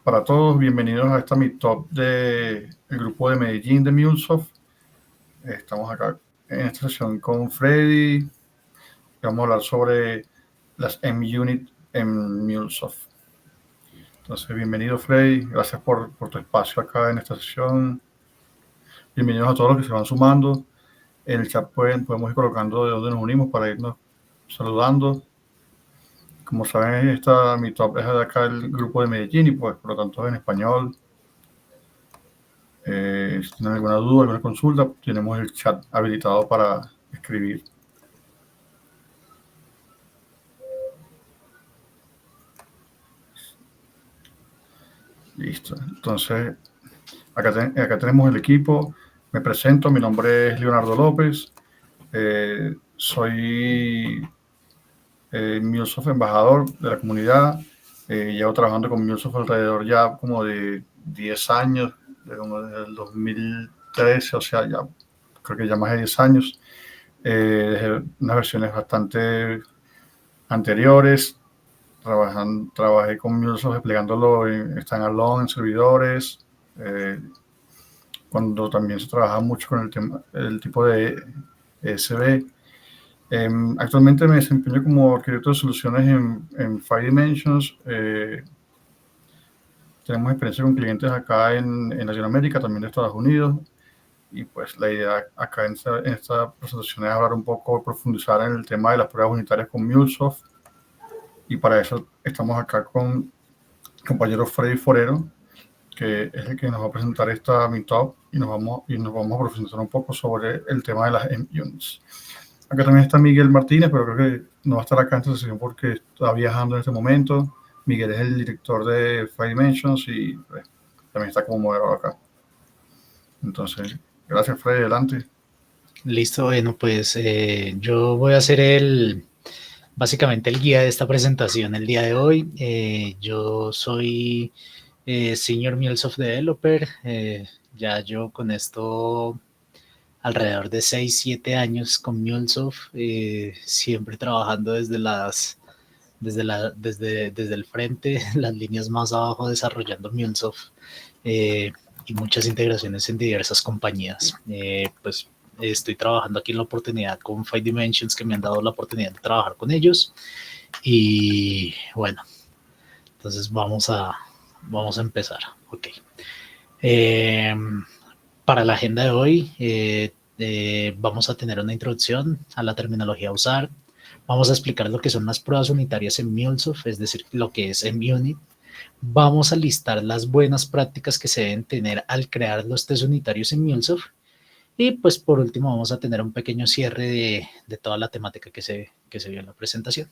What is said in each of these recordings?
para todos, bienvenidos a esta Meetup del grupo de Medellín de MuleSoft. Estamos acá en esta sesión con Freddy. Vamos a hablar sobre las MUnit en MuleSoft. Entonces, bienvenido Freddy, gracias por tu espacio acá en esta sesión. Bienvenidos a todos los que se van sumando. En el chat podemos ir colocando de dónde nos unimos para irnos saludando. Como saben, esta Meetup es de acá el grupo de Medellín y pues por lo tanto en español. Si tienen alguna duda, alguna consulta, tenemos el chat habilitado para escribir. Listo. Entonces, acá tenemos el equipo. Me presento, mi nombre es Leonardo López. Soy MuleSoft embajador de la comunidad. Llevo trabajando con MuleSoft alrededor ya como de 10 años, desde el 2013, o sea, ya creo que ya más de 10 años. Desde unas versiones bastante anteriores. Trabajé con MuleSoft desplegándolo en standalone, en servidores, cuando también se trabaja mucho con el tipo de ESB. Actualmente me desempeño como arquitecto de soluciones en Five Dimensions. Tenemos experiencia con clientes acá en Latinoamérica, también de Estados Unidos. Y pues la idea acá en esta presentación es hablar un poco, profundizar en el tema de las pruebas unitarias con MuleSoft. Y para eso estamos acá con el compañero Freddy Forero, que es el que nos va a presentar esta Meetup y nos vamos a profundizar un poco sobre el tema de las MUnits. Acá también está Miguel Martínez, pero creo que no va a estar acá en esta sesión porque está viajando en este momento. Miguel es el director de Five Dimensions y pues, también está como moderador acá. Entonces, gracias Freddy, adelante. Listo, bueno, pues yo voy a ser básicamente el guía de esta presentación el día de hoy. Yo soy Senior MuleSoft Developer, ya yo con esto alrededor de 6, 7 años con MuleSoft, siempre trabajando desde el frente, las líneas más abajo, desarrollando MuleSoft y muchas integraciones en diversas compañías. Pues estoy trabajando aquí en la oportunidad con Five Dimensions, que me han dado la oportunidad de trabajar con ellos. Y bueno, entonces vamos a empezar. Ok. Para la agenda de hoy, vamos a tener una introducción a la terminología a usar. Vamos a explicar lo que son las pruebas unitarias en MuleSoft, es decir, lo que es MUnit. Vamos a listar las buenas prácticas que se deben tener al crear los test unitarios en MuleSoft. Y pues por último vamos a tener un pequeño cierre de toda la temática que se vio en la presentación.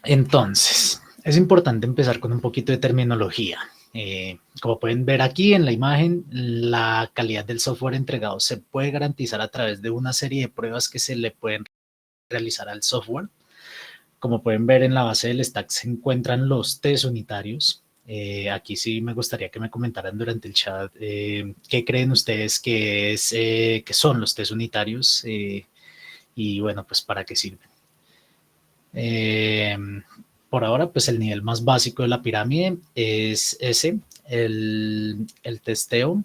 Entonces, es importante empezar con un poquito de terminología. Como pueden ver aquí en la imagen, la calidad del software entregado se puede garantizar a través de una serie de pruebas que se le pueden realizar al software. Como pueden ver en la base del stack se encuentran los test unitarios. Aquí sí me gustaría que me comentaran durante el chat qué creen ustedes que son los test unitarios y bueno, pues para qué sirven. Por ahora, pues el nivel más básico de la pirámide es ese, el testeo,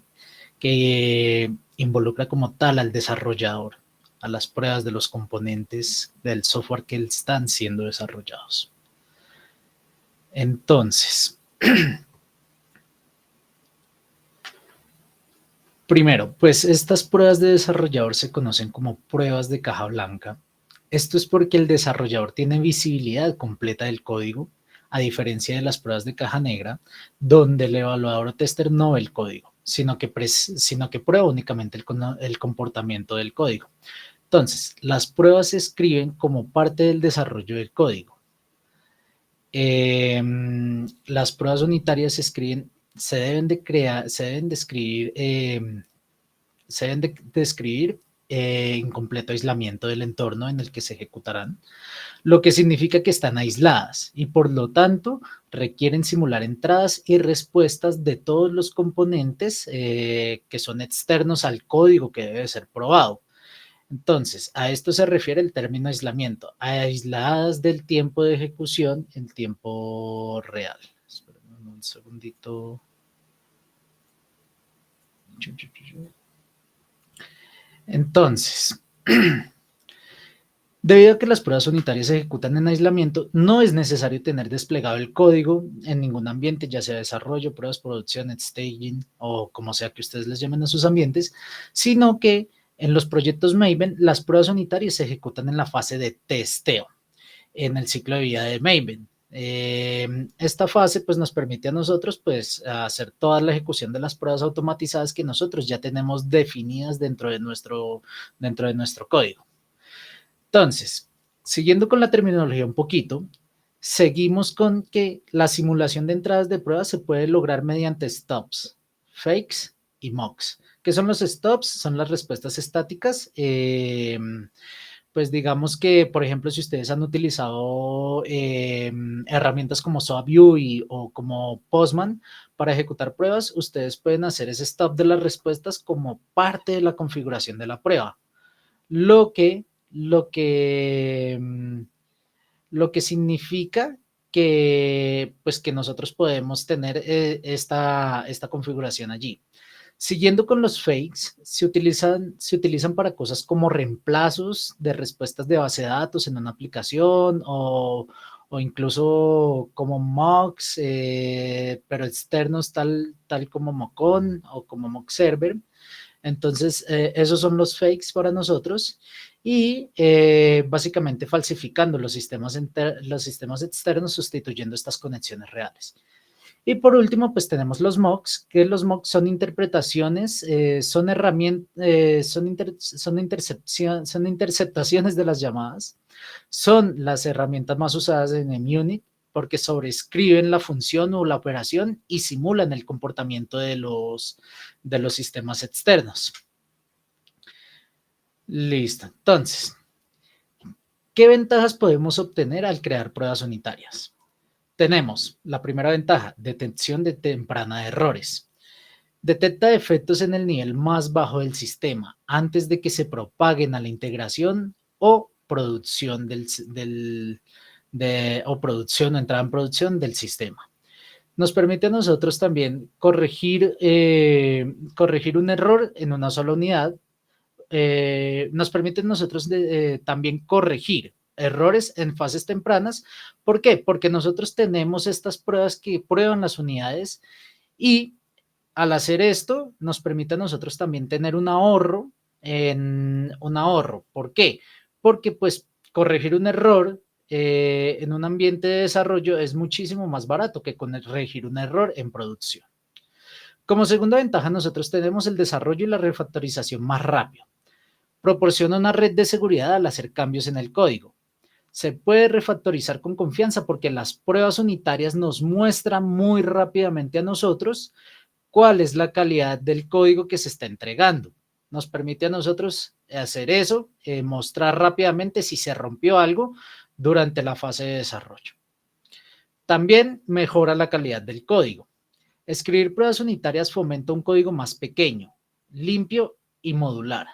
que involucra como tal al desarrollador, a las pruebas de los componentes del software que están siendo desarrollados. Entonces, primero, pues estas pruebas de desarrollador se conocen como pruebas de caja blanca. Esto es porque el desarrollador tiene visibilidad completa del código, a diferencia de las pruebas de caja negra, donde el evaluador o tester no ve el código, sino que prueba únicamente el comportamiento del código. Entonces, las pruebas se escriben como parte del desarrollo del código. Las pruebas unitarias se escriben, se deben de escribir en completo aislamiento del entorno en el que se ejecutarán, lo que significa que están aisladas y por lo tanto requieren simular entradas y respuestas de todos los componentes que son externos al código que debe ser probado. Entonces, a esto se refiere el término aislamiento, aisladas del tiempo de ejecución en tiempo real. Esperen un segundito. Entonces, debido a que las pruebas unitarias se ejecutan en aislamiento, no es necesario tener desplegado el código en ningún ambiente, ya sea desarrollo, pruebas, producción, staging o como sea que ustedes les llamen a sus ambientes, sino que en los proyectos Maven las pruebas unitarias se ejecutan en la fase de testeo, en el ciclo de vida de Maven. Esta fase pues nos permite a nosotros pues hacer toda la ejecución de las pruebas automatizadas que nosotros ya tenemos definidas dentro de nuestro código. Entonces, siguiendo con la terminología un poquito, seguimos con que la simulación de entradas de pruebas se puede lograr mediante stops, fakes y mocks. ¿Qué son los stops? Son las respuestas estáticas. Pues digamos que, por ejemplo, si ustedes han utilizado herramientas como SoapView o como Postman para ejecutar pruebas, ustedes pueden hacer ese stop de las respuestas como parte de la configuración de la prueba. Lo que significa que, pues, que nosotros podemos tener esta configuración allí. Siguiendo con los fakes, se utilizan para cosas como reemplazos de respuestas de base de datos en una aplicación o incluso como mocks, pero externos tal como mockon o como mock server. Entonces, esos son los fakes para nosotros y básicamente falsificando los sistemas externos sustituyendo estas conexiones reales. Y por último, pues tenemos los mocks, que los mocks son interpretaciones, son herramientas, son interceptaciones de las llamadas, son las herramientas más usadas en Munich porque sobreescriben la función o la operación y simulan el comportamiento de los sistemas externos. Listo. Entonces, ¿qué ventajas podemos obtener al crear pruebas unitarias? Tenemos la primera ventaja, detección de temprana de errores. Detecta defectos en el nivel más bajo del sistema antes de que se propaguen a la integración o producción o entrada en producción del sistema. Nos permite a nosotros también corregir un error en una sola unidad. Nos permite a nosotros también corregir errores en fases tempranas. ¿Por qué? Porque nosotros tenemos estas pruebas que prueban las unidades y al hacer esto nos permite a nosotros también tener un ahorro. ¿Por qué? Porque pues corregir un error en un ambiente de desarrollo es muchísimo más barato que corregir un error en producción. Como segunda ventaja, nosotros tenemos el desarrollo y la refactorización más rápido. Proporciona una red de seguridad al hacer cambios en el código. Se puede refactorizar con confianza porque las pruebas unitarias nos muestran muy rápidamente a nosotros cuál es la calidad del código que se está entregando. Nos permite a nosotros hacer eso, mostrar rápidamente si se rompió algo durante la fase de desarrollo. También mejora la calidad del código. Escribir pruebas unitarias fomenta un código más pequeño, limpio y modular.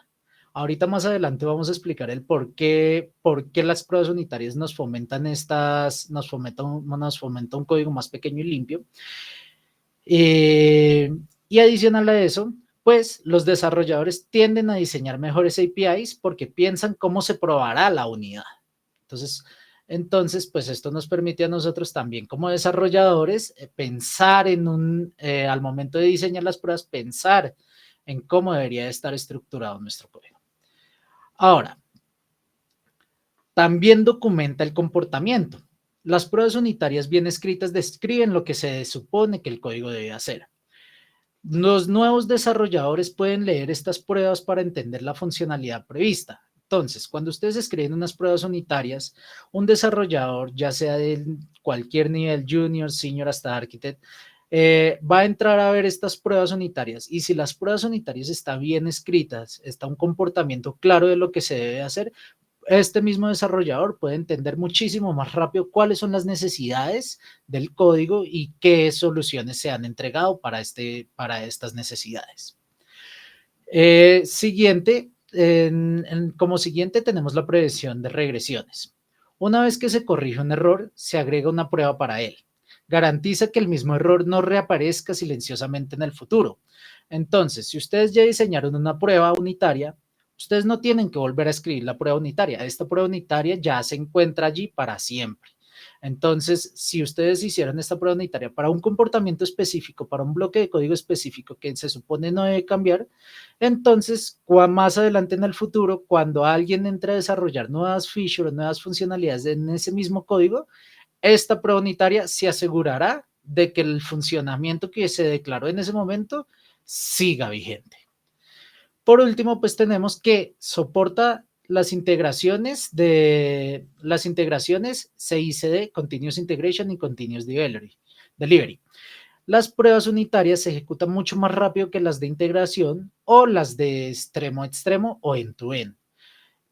Ahorita más adelante vamos a explicar el por qué las pruebas unitarias nos fomentan un código más pequeño y limpio. Y adicional a eso, pues los desarrolladores tienden a diseñar mejores APIs porque piensan cómo se probará la unidad. Entonces, pues esto nos permite a nosotros también como desarrolladores pensar al momento de diseñar las pruebas, pensar en cómo debería estar estructurado nuestro código. Ahora, también documenta el comportamiento. Las pruebas unitarias bien escritas describen lo que se supone que el código debe hacer. Los nuevos desarrolladores pueden leer estas pruebas para entender la funcionalidad prevista. Entonces, cuando ustedes escriben unas pruebas unitarias, un desarrollador, ya sea de cualquier nivel, junior, senior, hasta architect, va a entrar a ver estas pruebas unitarias y si las pruebas unitarias están bien escritas, está un comportamiento claro de lo que se debe hacer, este mismo desarrollador puede entender muchísimo más rápido cuáles son las necesidades del código y qué soluciones se han entregado para estas necesidades. Siguiente, como siguiente tenemos la prevención de regresiones. Una vez que se corrige un error, se agrega una prueba para él. Garantiza que el mismo error no reaparezca silenciosamente en el futuro. Entonces, si ustedes ya diseñaron una prueba unitaria, ustedes no tienen que volver a escribir la prueba unitaria. Esta prueba unitaria ya se encuentra allí para siempre. Entonces, si ustedes hicieron esta prueba unitaria para un comportamiento específico, para un bloque de código específico que se supone no debe cambiar, entonces más adelante en el futuro, cuando alguien entre a desarrollar nuevas features, nuevas funcionalidades en ese mismo código, esta prueba unitaria se asegurará de que el funcionamiento que se declaró en ese momento siga vigente. Por último, pues tenemos que soporta las integraciones CICD, Continuous Integration y Continuous Delivery. Las pruebas unitarias se ejecutan mucho más rápido que las de integración o las de extremo a extremo o end-to-end.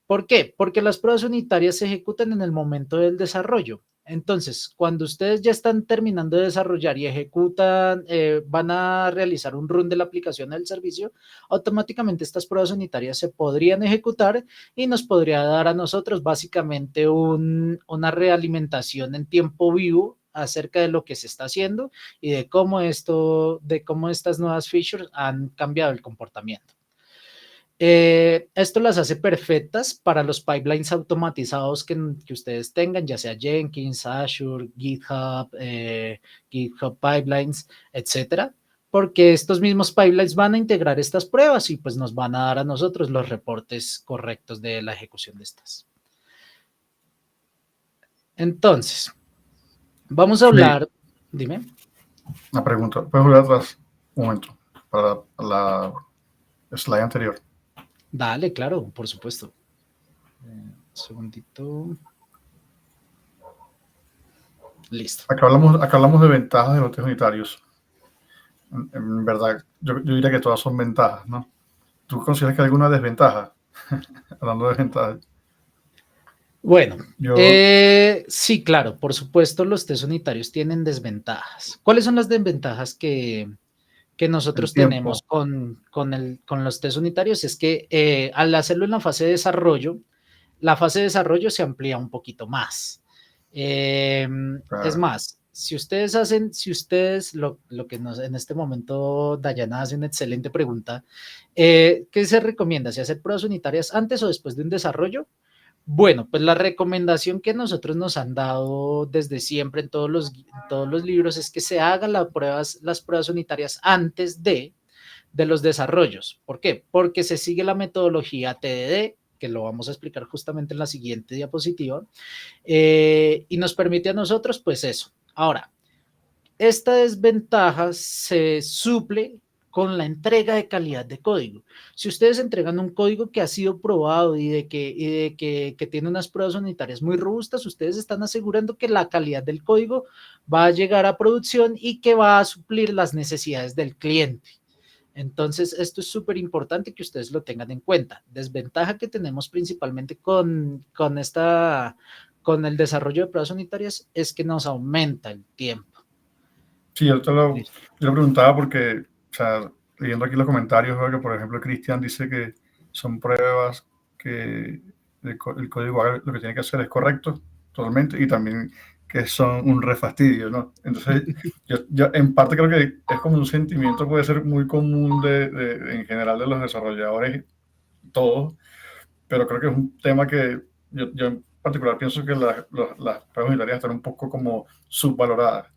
¿Por qué? Porque las pruebas unitarias se ejecutan en el momento del desarrollo. Entonces, cuando ustedes ya están terminando de desarrollar y ejecutan, van a realizar un run de la aplicación del servicio, automáticamente estas pruebas unitarias se podrían ejecutar y nos podría dar a nosotros básicamente una realimentación en tiempo vivo acerca de lo que se está haciendo y de cómo estas nuevas features han cambiado el comportamiento. Esto las hace perfectas para los pipelines automatizados que ustedes tengan, ya sea Jenkins, Azure, GitHub, GitHub Pipelines, etcétera, porque estos mismos pipelines van a integrar estas pruebas y pues nos van a dar a nosotros los reportes correctos de la ejecución de estas. Entonces, vamos a hablar, dime. Una pregunta, ¿puedes volver atrás un momento para la slide anterior? Dale, claro, por supuesto. Un segundito. Listo. Acá hablamos de ventajas de los test unitarios. En verdad, yo diría que todas son ventajas, ¿no? ¿Tú consideras que hay alguna desventaja? Hablando de ventajas. Bueno, sí, claro, por supuesto los test unitarios tienen desventajas. ¿Cuáles son las desventajas que nosotros tenemos con los test unitarios? Es que al hacerlo en la fase de desarrollo se amplía un poquito más. Claro. Es más, si ustedes lo que en este momento Dayana hace una excelente pregunta, ¿qué se recomienda? ¿Si hacer pruebas unitarias antes o después de un desarrollo? Bueno, pues la recomendación que nosotros nos han dado desde siempre en todos los libros es que se hagan las pruebas unitarias antes de los desarrollos. ¿Por qué? Porque se sigue la metodología TDD, que lo vamos a explicar justamente en la siguiente diapositiva, y nos permite a nosotros, pues eso. Ahora, esta desventaja se suple con la entrega de calidad de código. Si ustedes entregan un código que ha sido probado y que tiene unas pruebas unitarias muy robustas, ustedes están asegurando que la calidad del código va a llegar a producción y que va a suplir las necesidades del cliente. Entonces, esto es súper importante que ustedes lo tengan en cuenta. Desventaja que tenemos principalmente con el desarrollo de pruebas unitarias es que nos aumenta el tiempo. Sí, yo lo preguntaba porque, o sea, leyendo aquí los comentarios, veo que, por ejemplo, Cristian dice que son pruebas que el código haga lo que tiene que hacer es correcto, totalmente, y también que son un refastidio, ¿no? Entonces, yo en parte creo que es como un sentimiento, puede ser muy común en general de los desarrolladores, todos, pero creo que es un tema que yo en particular pienso que las pruebas unitarias están un poco como subvaloradas.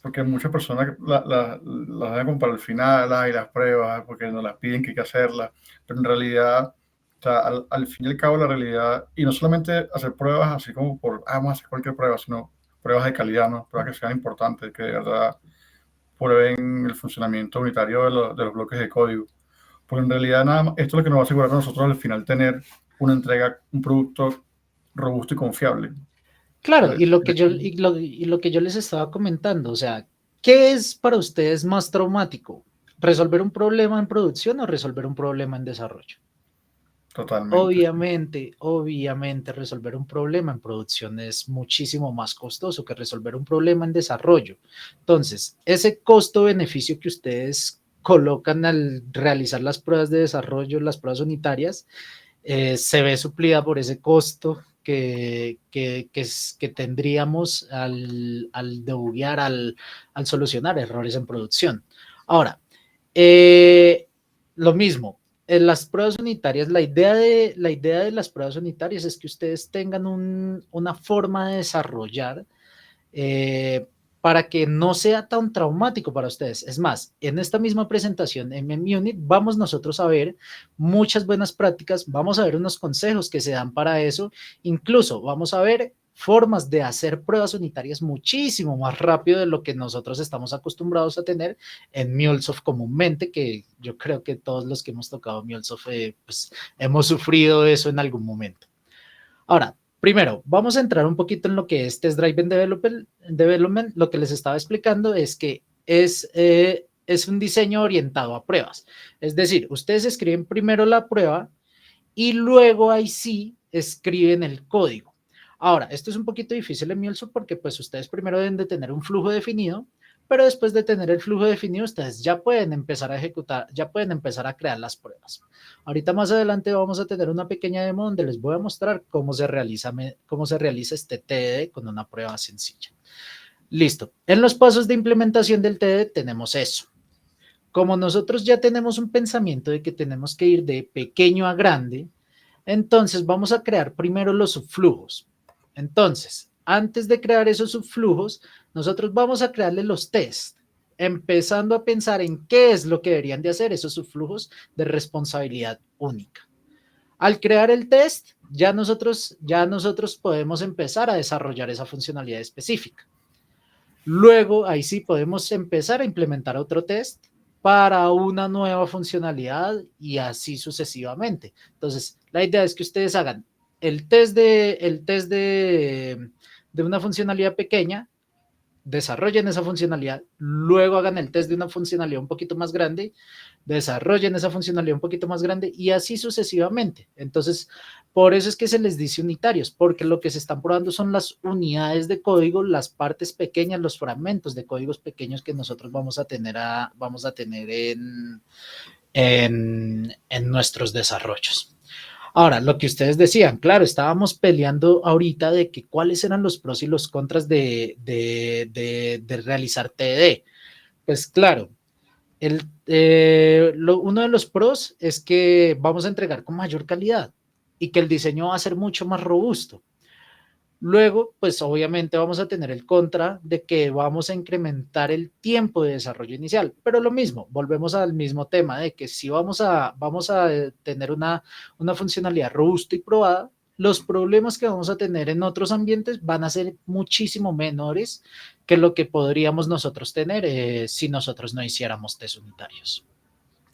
Porque muchas personas las dan como para el final, y las pruebas, porque nos las piden que hay que hacerlas, pero en realidad, o sea, al fin y al cabo la realidad, y no solamente hacer pruebas así como vamos a hacer cualquier prueba, sino pruebas de calidad, ¿no? Pruebas que sean importantes, que de verdad prueben el funcionamiento unitario de los bloques de código. Porque en realidad nada más, esto es lo que nos va a asegurar a nosotros al final tener una entrega, un producto robusto y confiable. Claro, y lo que yo les estaba comentando, o sea, ¿qué es para ustedes más traumático? ¿Resolver un problema en producción o resolver un problema en desarrollo? Totalmente. Obviamente resolver un problema en producción es muchísimo más costoso que resolver un problema en desarrollo. Entonces, ese costo-beneficio que ustedes colocan al realizar las pruebas de desarrollo, las pruebas unitarias, se ve suplida por ese costo que tendríamos al debuguear, al solucionar errores en producción. Ahora, lo mismo, en las pruebas unitarias, la idea de las pruebas unitarias es que ustedes tengan una forma de desarrollar para que no sea tan traumático para ustedes. Es más, en esta misma presentación en MemUnit vamos nosotros a ver muchas buenas prácticas, vamos a ver unos consejos que se dan para eso, incluso vamos a ver formas de hacer pruebas unitarias muchísimo más rápido de lo que nosotros estamos acostumbrados a tener en MuleSoft comúnmente, que yo creo que todos los que hemos tocado MuleSoft pues, hemos sufrido eso en algún momento. Ahora, primero, vamos a entrar un poquito en lo que es Test Driven Development. Lo que les estaba explicando es que es un diseño orientado a pruebas. Es decir, ustedes escriben primero la prueba y luego ahí sí escriben el código. Ahora, esto es un poquito difícil en MuleSoft porque pues ustedes primero deben de tener un flujo definido, pero después de tener el flujo definido, ustedes ya pueden empezar a ejecutar, ya pueden empezar a crear las pruebas. Ahorita más adelante vamos a tener una pequeña demo donde les voy a mostrar cómo se realiza este TDD con una prueba sencilla. Listo. En los pasos de implementación del TDD tenemos eso. Como nosotros ya tenemos un pensamiento de que tenemos que ir de pequeño a grande, entonces vamos a crear primero los subflujos. Entonces, antes de crear esos subflujos, nosotros vamos a crearle los tests, empezando a pensar en qué es lo que deberían de hacer esos subflujos de responsabilidad única. Al crear el test, ya nosotros podemos empezar a desarrollar esa funcionalidad específica. Luego, ahí sí podemos empezar a implementar otro test para una nueva funcionalidad y así sucesivamente. Entonces, la idea es que ustedes hagan el test de una funcionalidad pequeña, desarrollen esa funcionalidad, luego hagan el test de una funcionalidad un poquito más grande, desarrollen esa funcionalidad un poquito más grande y así sucesivamente. Entonces, por eso es que se les dice unitarios, porque lo que se están probando son las unidades de código, las partes pequeñas, los fragmentos de códigos pequeños que nosotros vamos a tener en nuestros desarrollos. Ahora, lo que ustedes decían, claro, estábamos peleando ahorita de que cuáles eran los pros y los contras de realizar TDD. Pues claro, uno de los pros es que vamos a entregar con mayor calidad y que el diseño va a ser mucho más robusto. Luego, pues obviamente vamos a tener el contra de que vamos a incrementar el tiempo de desarrollo inicial, pero lo mismo, volvemos al mismo tema de que si vamos a tener una funcionalidad robusta y probada, los problemas que vamos a tener en otros ambientes van a ser muchísimo menores que lo que podríamos nosotros tener si nosotros no hiciéramos test unitarios.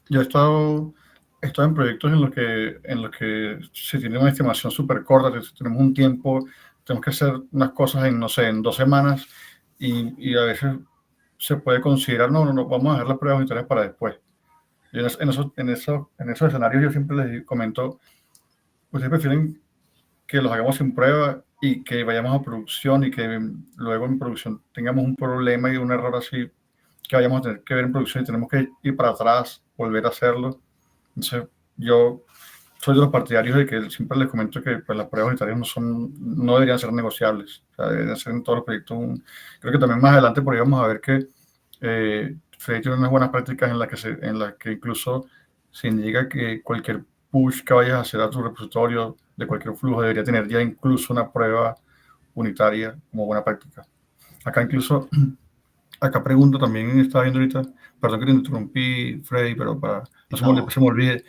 Yo he estado en proyectos en los que se tiene una estimación súper corta, tenemos un tiempo, tenemos que hacer unas cosas en, no sé, en 2 semanas y a veces se puede considerar, no, vamos a dejar las pruebas unitarias para después. Y en esos escenarios yo siempre les comento, ustedes prefieren que los hagamos sin prueba y que vayamos a producción y que luego en producción tengamos un problema y un error así que vayamos a tener que ver en producción y tenemos que ir para atrás, volver a hacerlo. Entonces, yo soy de los partidarios de que siempre les comento que pues, las pruebas unitarias no deberían ser negociables, o sea, deberían ser en todos los proyectos. Creo que también más adelante por ahí vamos a ver que Freddy tiene unas buenas prácticas en las que incluso se indica que cualquier push que vayas a hacer a tu repositorio de cualquier flujo debería tener ya incluso una prueba unitaria como buena práctica. Acá incluso, acá pregunto también, estaba viendo ahorita, perdón que te interrumpí, Freddy, pero para después se me olvide,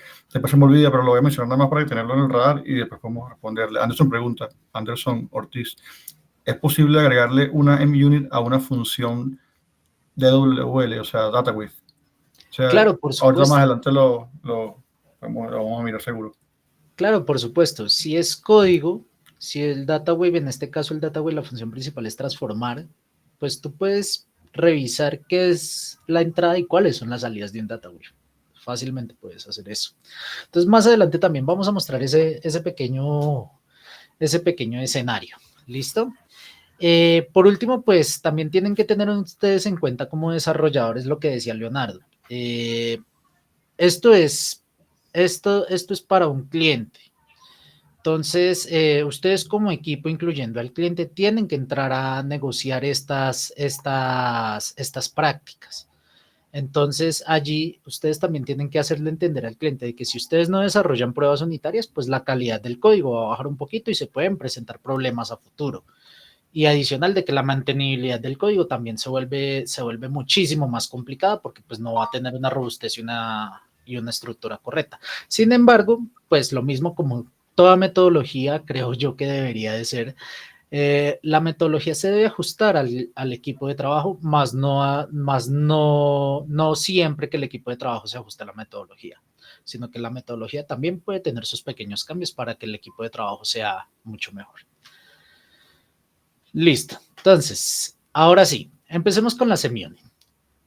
pero lo voy a mencionar nada más para tenerlo en el radar y después podemos responderle. Anderson Ortiz, ¿es posible agregarle una MUnit a una función DWL, o sea, data with? O sea, claro, por supuesto. Ahorita más adelante lo vamos a mirar seguro. Claro, por supuesto. Si es código, si el data wave, en este caso el data wave, la función principal es transformar, pues tú puedes revisar qué es la entrada y cuáles son las salidas de un data wave. Fácilmente puedes hacer eso. Entonces, más adelante también vamos a mostrar ese pequeño escenario. ¿Listo? Por último, pues también tienen que tener ustedes en cuenta como desarrolladores lo que decía Leonardo. Esto es, esto es para un cliente. Entonces, ustedes como equipo, incluyendo al cliente, tienen que entrar a negociar estas prácticas. Entonces, allí ustedes también tienen que hacerle entender al cliente de que si ustedes no desarrollan pruebas unitarias, pues la calidad del código va a bajar un poquito y se pueden presentar problemas a futuro. Y adicional de que la mantenibilidad del código también se vuelve muchísimo más complicada porque pues no va a tener una robustez y una estructura correcta. Sin embargo, pues lo mismo como toda metodología, creo yo que debería de ser, la metodología se debe ajustar al equipo de trabajo, no siempre que el equipo de trabajo se ajuste a la metodología, sino que la metodología también puede tener sus pequeños cambios para que el equipo de trabajo sea mucho mejor. Listo. Entonces, ahora sí, empecemos con la semi-unit.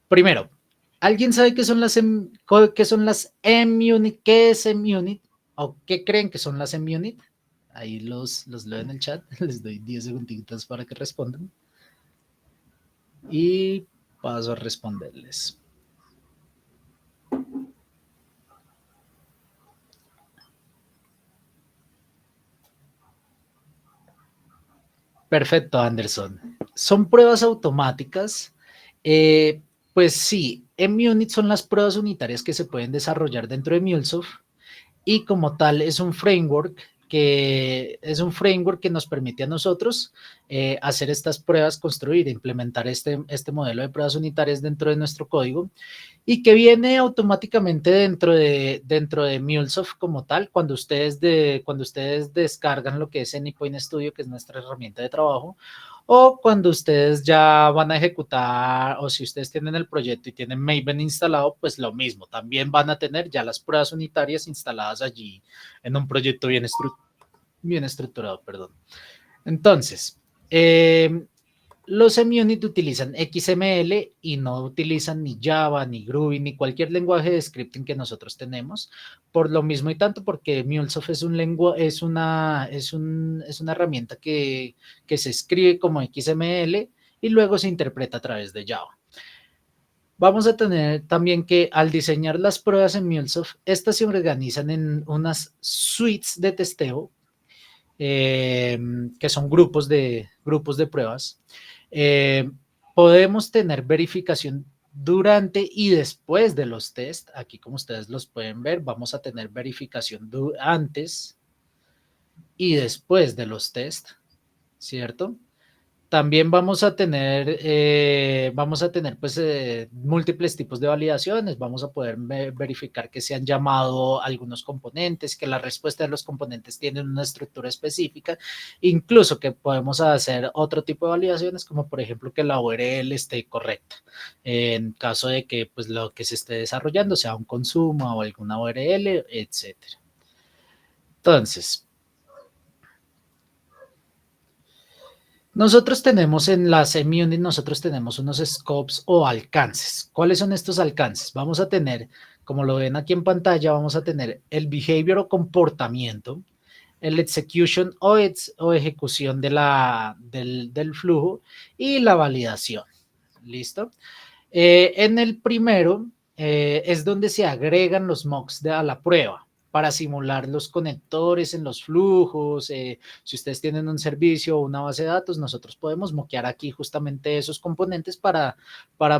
Primero, ¿alguien sabe qué son las M-Unit? ¿Qué es M-Unit? ¿O qué creen que son las M-Unit? Ahí los leo en el chat. Les doy 10 segunditos para que respondan. Y paso a responderles. Perfecto, Anderson. Son pruebas automáticas. Pues sí, M-Unit son las pruebas unitarias que se pueden desarrollar dentro de MuleSoft y como tal es un framework que nos permite a nosotros hacer estas pruebas, construir e implementar este modelo de pruebas unitarias dentro de nuestro código y que viene automáticamente dentro de MuleSoft como tal, cuando ustedes descargan lo que es Anypoint Studio, que es nuestra herramienta de trabajo, o cuando ustedes ya van a ejecutar, o si ustedes tienen el proyecto y tienen Maven instalado, pues lo mismo, también van a tener ya las pruebas unitarias instaladas allí en un proyecto bien estructurado, perdón. Entonces, los semi-unit utilizan XML y no utilizan ni Java, ni Groovy, ni cualquier lenguaje de scripting que nosotros tenemos. Por lo mismo y tanto porque MuleSoft es una herramienta que se escribe como XML y luego se interpreta a través de Java. Vamos a tener también que al diseñar las pruebas en MuleSoft, estas se organizan en unas suites de testeo, que son grupos de pruebas. Podemos tener verificación durante y después de los test. Aquí, como ustedes los pueden ver, vamos a tener verificación antes y después de los test, ¿cierto? También vamos a tener pues, múltiples tipos de validaciones. Vamos a poder verificar que se han llamado algunos componentes, que la respuesta de los componentes tienen una estructura específica, incluso que podemos hacer otro tipo de validaciones, como por ejemplo que la URL esté correcta, en caso de que pues, lo que se esté desarrollando sea un consumo o alguna URL, etcétera. Entonces, nosotros tenemos en la semi-unit, nosotros tenemos unos scopes o alcances. ¿Cuáles son estos alcances? Vamos a tener, como lo ven aquí en pantalla, vamos a tener el behavior o comportamiento, el execution o ejecución del flujo y la validación. ¿Listo? En el primero es donde se agregan los mocks a la prueba para simular los conectores en los flujos. Si ustedes tienen un servicio o una base de datos, nosotros podemos mockear aquí justamente esos componentes para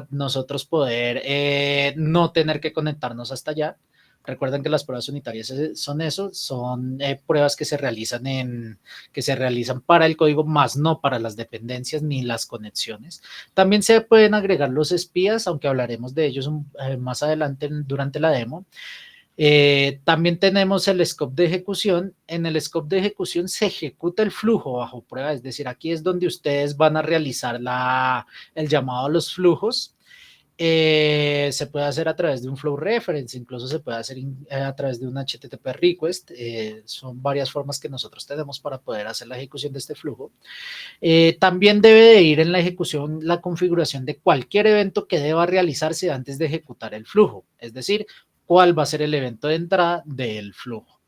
nosotros poder no tener que conectarnos hasta allá. Recuerden que las pruebas unitarias son eso, son pruebas que se realizan para el código, más no para las dependencias ni las conexiones. También se pueden agregar los espías, aunque hablaremos de ellos más adelante durante la demo. También tenemos el scope de ejecución. En el scope de ejecución se ejecuta el flujo bajo prueba, es decir, aquí es donde ustedes van a realizar el llamado a los flujos. Se puede hacer a través de un flow reference, incluso se puede hacer a través de un HTTP request. Son varias formas que nosotros tenemos para poder hacer la ejecución de este flujo. También debe de ir en la ejecución la configuración de cualquier evento que deba realizarse antes de ejecutar el flujo, es decir, cuál va a ser el evento de entrada del flujo.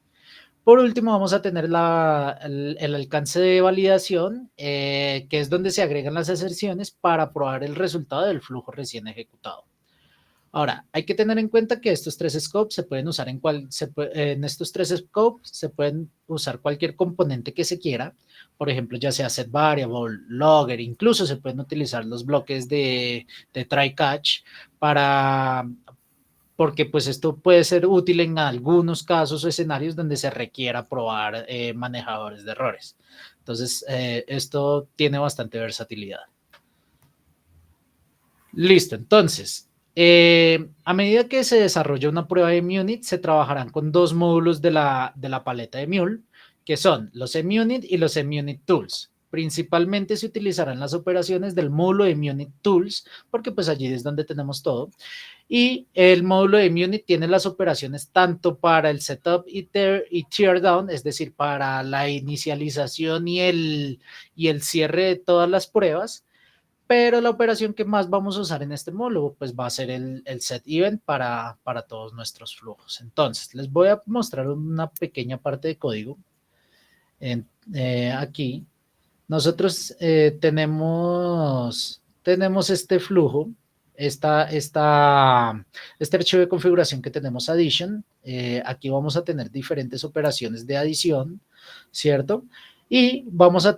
Por último, vamos a tener el alcance de validación, que es donde se agregan las aserciones para probar el resultado del flujo recién ejecutado. Ahora, hay que tener en cuenta que estos tres scopes se pueden usar en estos tres scopes se pueden usar cualquier componente que se quiera, por ejemplo, ya sea set variable, logger, incluso se pueden utilizar los bloques de try catch porque pues esto puede ser útil en algunos casos o escenarios donde se requiera probar manejadores de errores. Entonces, esto tiene bastante versatilidad. Listo, entonces, a medida que se desarrolla una prueba de MUnit, se trabajarán con dos módulos de la paleta de Mule, que son los MUnit y los MUnit Tools. Principalmente se utilizarán las operaciones del módulo de MUnit Tools, porque pues allí es donde tenemos todo. Y el módulo de MUnit tiene las operaciones tanto para el setup y teardown, es decir, para la inicialización y el cierre de todas las pruebas, pero la operación que más vamos a usar en este módulo pues va a ser el set event para todos nuestros flujos. Entonces, les voy a mostrar una pequeña parte de código. Aquí, nosotros tenemos este flujo, este archivo de configuración que tenemos addition. Aquí vamos a tener diferentes operaciones de adición, ¿cierto? Y vamos a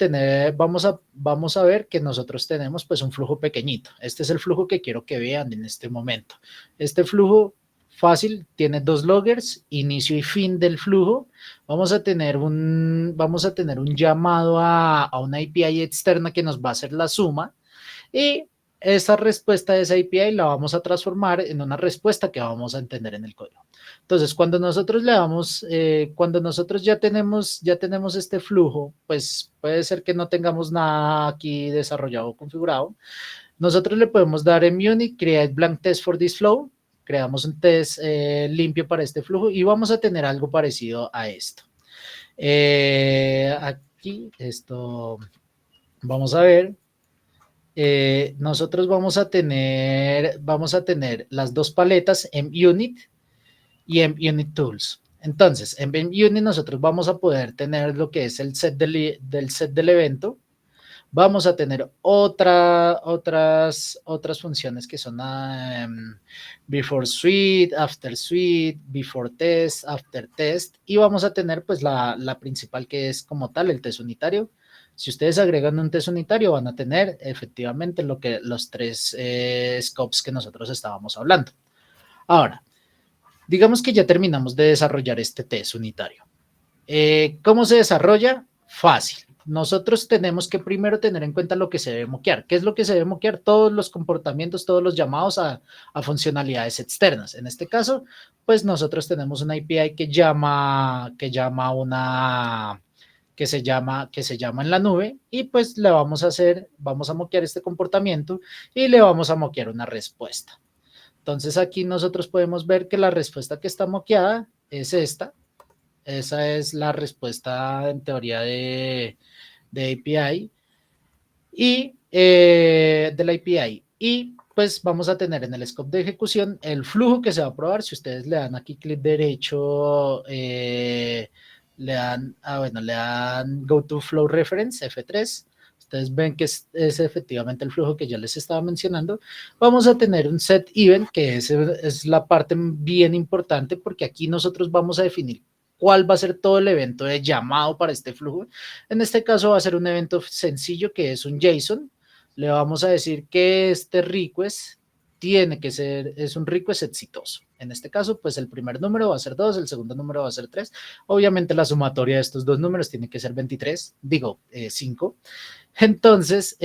ver que nosotros tenemos pues un flujo pequeñito. Este es el flujo que quiero que vean en este momento. Este flujo fácil tiene dos loggers, inicio y fin del flujo. Vamos a tener un llamado a una API externa que nos va a hacer la suma y esa respuesta de esa API la vamos a transformar en una respuesta que vamos a entender en el código. Entonces, cuando nosotros ya tenemos este flujo, pues puede ser que no tengamos nada aquí desarrollado o configurado. Nosotros le podemos dar en MUnit, create blank test for this flow, creamos un test limpio para este flujo y vamos a tener algo parecido a esto. Aquí, vamos a ver. Nosotros vamos a tener las dos paletas MUnit y MUnit Tools. Entonces, en MUnit nosotros vamos a poder tener lo que es el set del evento. Vamos a tener otras funciones que son before suite, after suite, before test, after test, y vamos a tener pues la principal, que es como tal el test unitario. Si ustedes agregan un test unitario, van a tener efectivamente los tres scopes que nosotros estábamos hablando. Ahora, digamos que ya terminamos de desarrollar este test unitario. ¿Cómo se desarrolla? Fácil. Nosotros tenemos que primero tener en cuenta lo que se debe moquear. ¿Qué es lo que se debe moquear? Todos los comportamientos, todos los llamados a funcionalidades externas. En este caso, pues nosotros tenemos una API que se llama en la nube, y pues vamos a moquear este comportamiento y le vamos a moquear una respuesta. Entonces aquí nosotros podemos ver que la respuesta que está moqueada es esta. Esa es la respuesta en teoría de API y de la API. Y pues vamos a tener en el scope de ejecución el flujo que se va a probar. Si ustedes le dan aquí clic derecho, le dan Go to Flow Reference, F3. Ustedes ven que es efectivamente el flujo que ya les estaba mencionando. Vamos a tener un set event, que es la parte bien importante, porque aquí nosotros vamos a definir cuál va a ser todo el evento de llamado para este flujo. En este caso va a ser un evento sencillo, que es un JSON. Le vamos a decir que este request es un request exitoso. En este caso, pues el primer número va a ser 2, el segundo número va a ser 3. Obviamente la sumatoria de estos dos números tiene que ser 5. Entonces,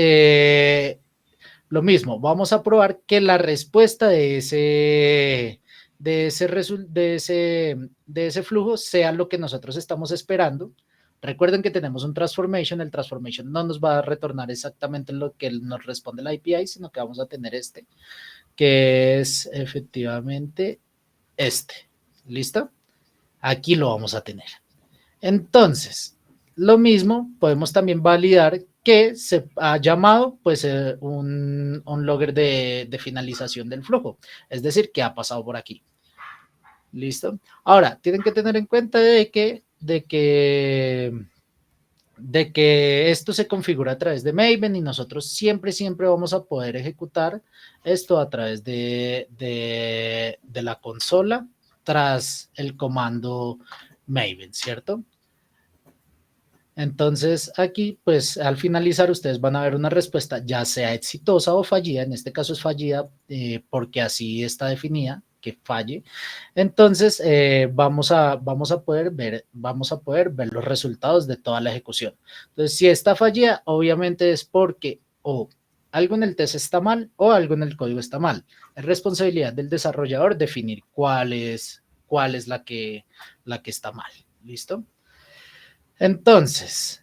lo mismo, vamos a probar que la respuesta de ese flujo sea lo que nosotros estamos esperando. Recuerden que tenemos un transformation. El transformation no nos va a retornar exactamente lo que nos responde la API, sino que vamos a tener que es efectivamente este. ¿Listo? Aquí lo vamos a tener. Entonces, lo mismo, podemos también validar que se ha llamado pues un logger de finalización del flujo, es decir, que ha pasado por aquí. ¿Listo? Ahora, tienen que tener en cuenta de que de que esto se configura a través de Maven y nosotros siempre vamos a poder ejecutar esto a través de la consola tras el comando Maven, ¿cierto? Entonces aquí, pues al finalizar ustedes van a ver una respuesta ya sea exitosa o fallida, en este caso es fallida porque así está definida, que falle. Entonces vamos a poder ver los resultados de toda la ejecución. Entonces si está fallida, obviamente es porque o algo en el test está mal o algo en el código está mal. Es responsabilidad del desarrollador definir cuál es la que está mal. ¿Listo? Entonces,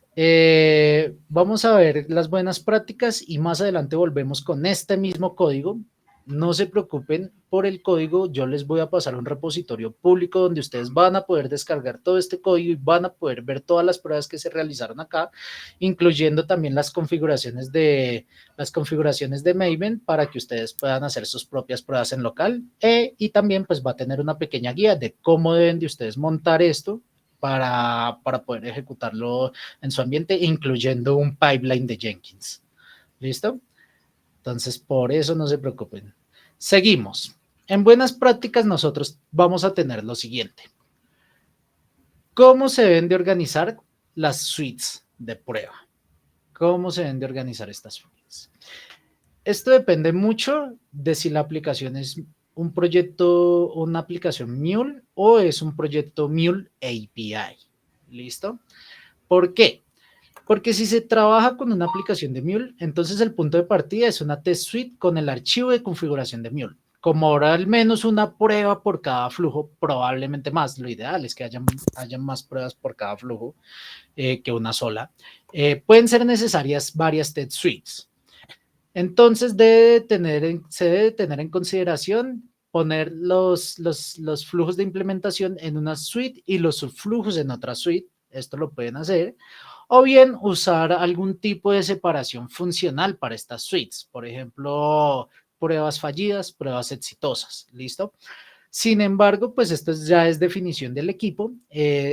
vamos a ver las buenas prácticas y más adelante volvemos con este mismo código. No se preocupen por el código, yo les voy a pasar un repositorio público donde ustedes van a poder descargar todo este código y van a poder ver todas las pruebas que se realizaron acá, incluyendo también las configuraciones de Maven para que ustedes puedan hacer sus propias pruebas en local y también pues va a tener una pequeña guía de cómo deben de ustedes montar esto para poder ejecutarlo en su ambiente, incluyendo un pipeline de Jenkins. ¿Listo? Entonces, por eso no se preocupen. Seguimos. En buenas prácticas nosotros vamos a tener lo siguiente. ¿Cómo se deben de organizar las suites de prueba? ¿Cómo se deben de organizar estas suites? Esto depende mucho de si la aplicación es un proyecto, una aplicación Mule o es un proyecto Mule API. ¿Listo? ¿Por qué? Porque si se trabaja con una aplicación de Mule, entonces el punto de partida es una test suite con el archivo de configuración de Mule. Como ahora al menos una prueba por cada flujo, probablemente más, lo ideal es que hayan más pruebas por cada flujo que una sola, pueden ser necesarias varias test suites. Entonces se debe tener en consideración poner los flujos de implementación en una suite y los subflujos en otra suite. Esto lo pueden hacer. O bien usar algún tipo de separación funcional para estas suites. Por ejemplo, pruebas fallidas, pruebas exitosas. ¿Listo? Sin embargo, pues esto ya es definición del equipo.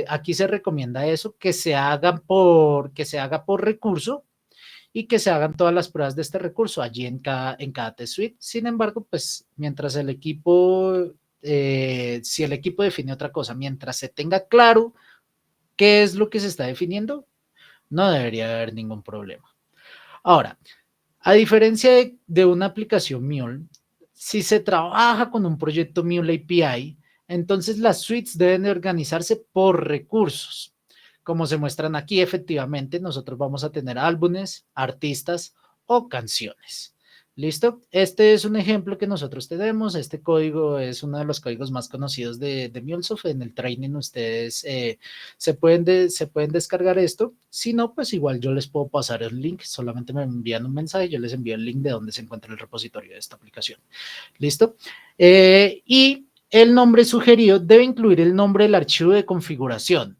Aquí se recomienda eso, que se haga por recurso y que se hagan todas las pruebas de este recurso allí en cada test suite. Sin embargo, pues mientras el equipo, si el equipo define otra cosa, mientras se tenga claro qué es lo que se está definiendo, no debería haber ningún problema. Ahora, a diferencia de una aplicación Mule, si se trabaja con un proyecto Mule API, entonces las suites deben organizarse por recursos. Como se muestran aquí, efectivamente, nosotros vamos a tener álbumes, artistas o canciones. ¿Listo? Este es un ejemplo que nosotros tenemos. Este código es uno de los códigos más conocidos de MuleSoft. En el training ustedes se pueden descargar esto. Si no, pues igual yo les puedo pasar el link. Solamente me envían un mensaje. Yo les envío el link de donde se encuentra el repositorio de esta aplicación. ¿Listo? Y el nombre sugerido debe incluir el nombre del archivo de configuración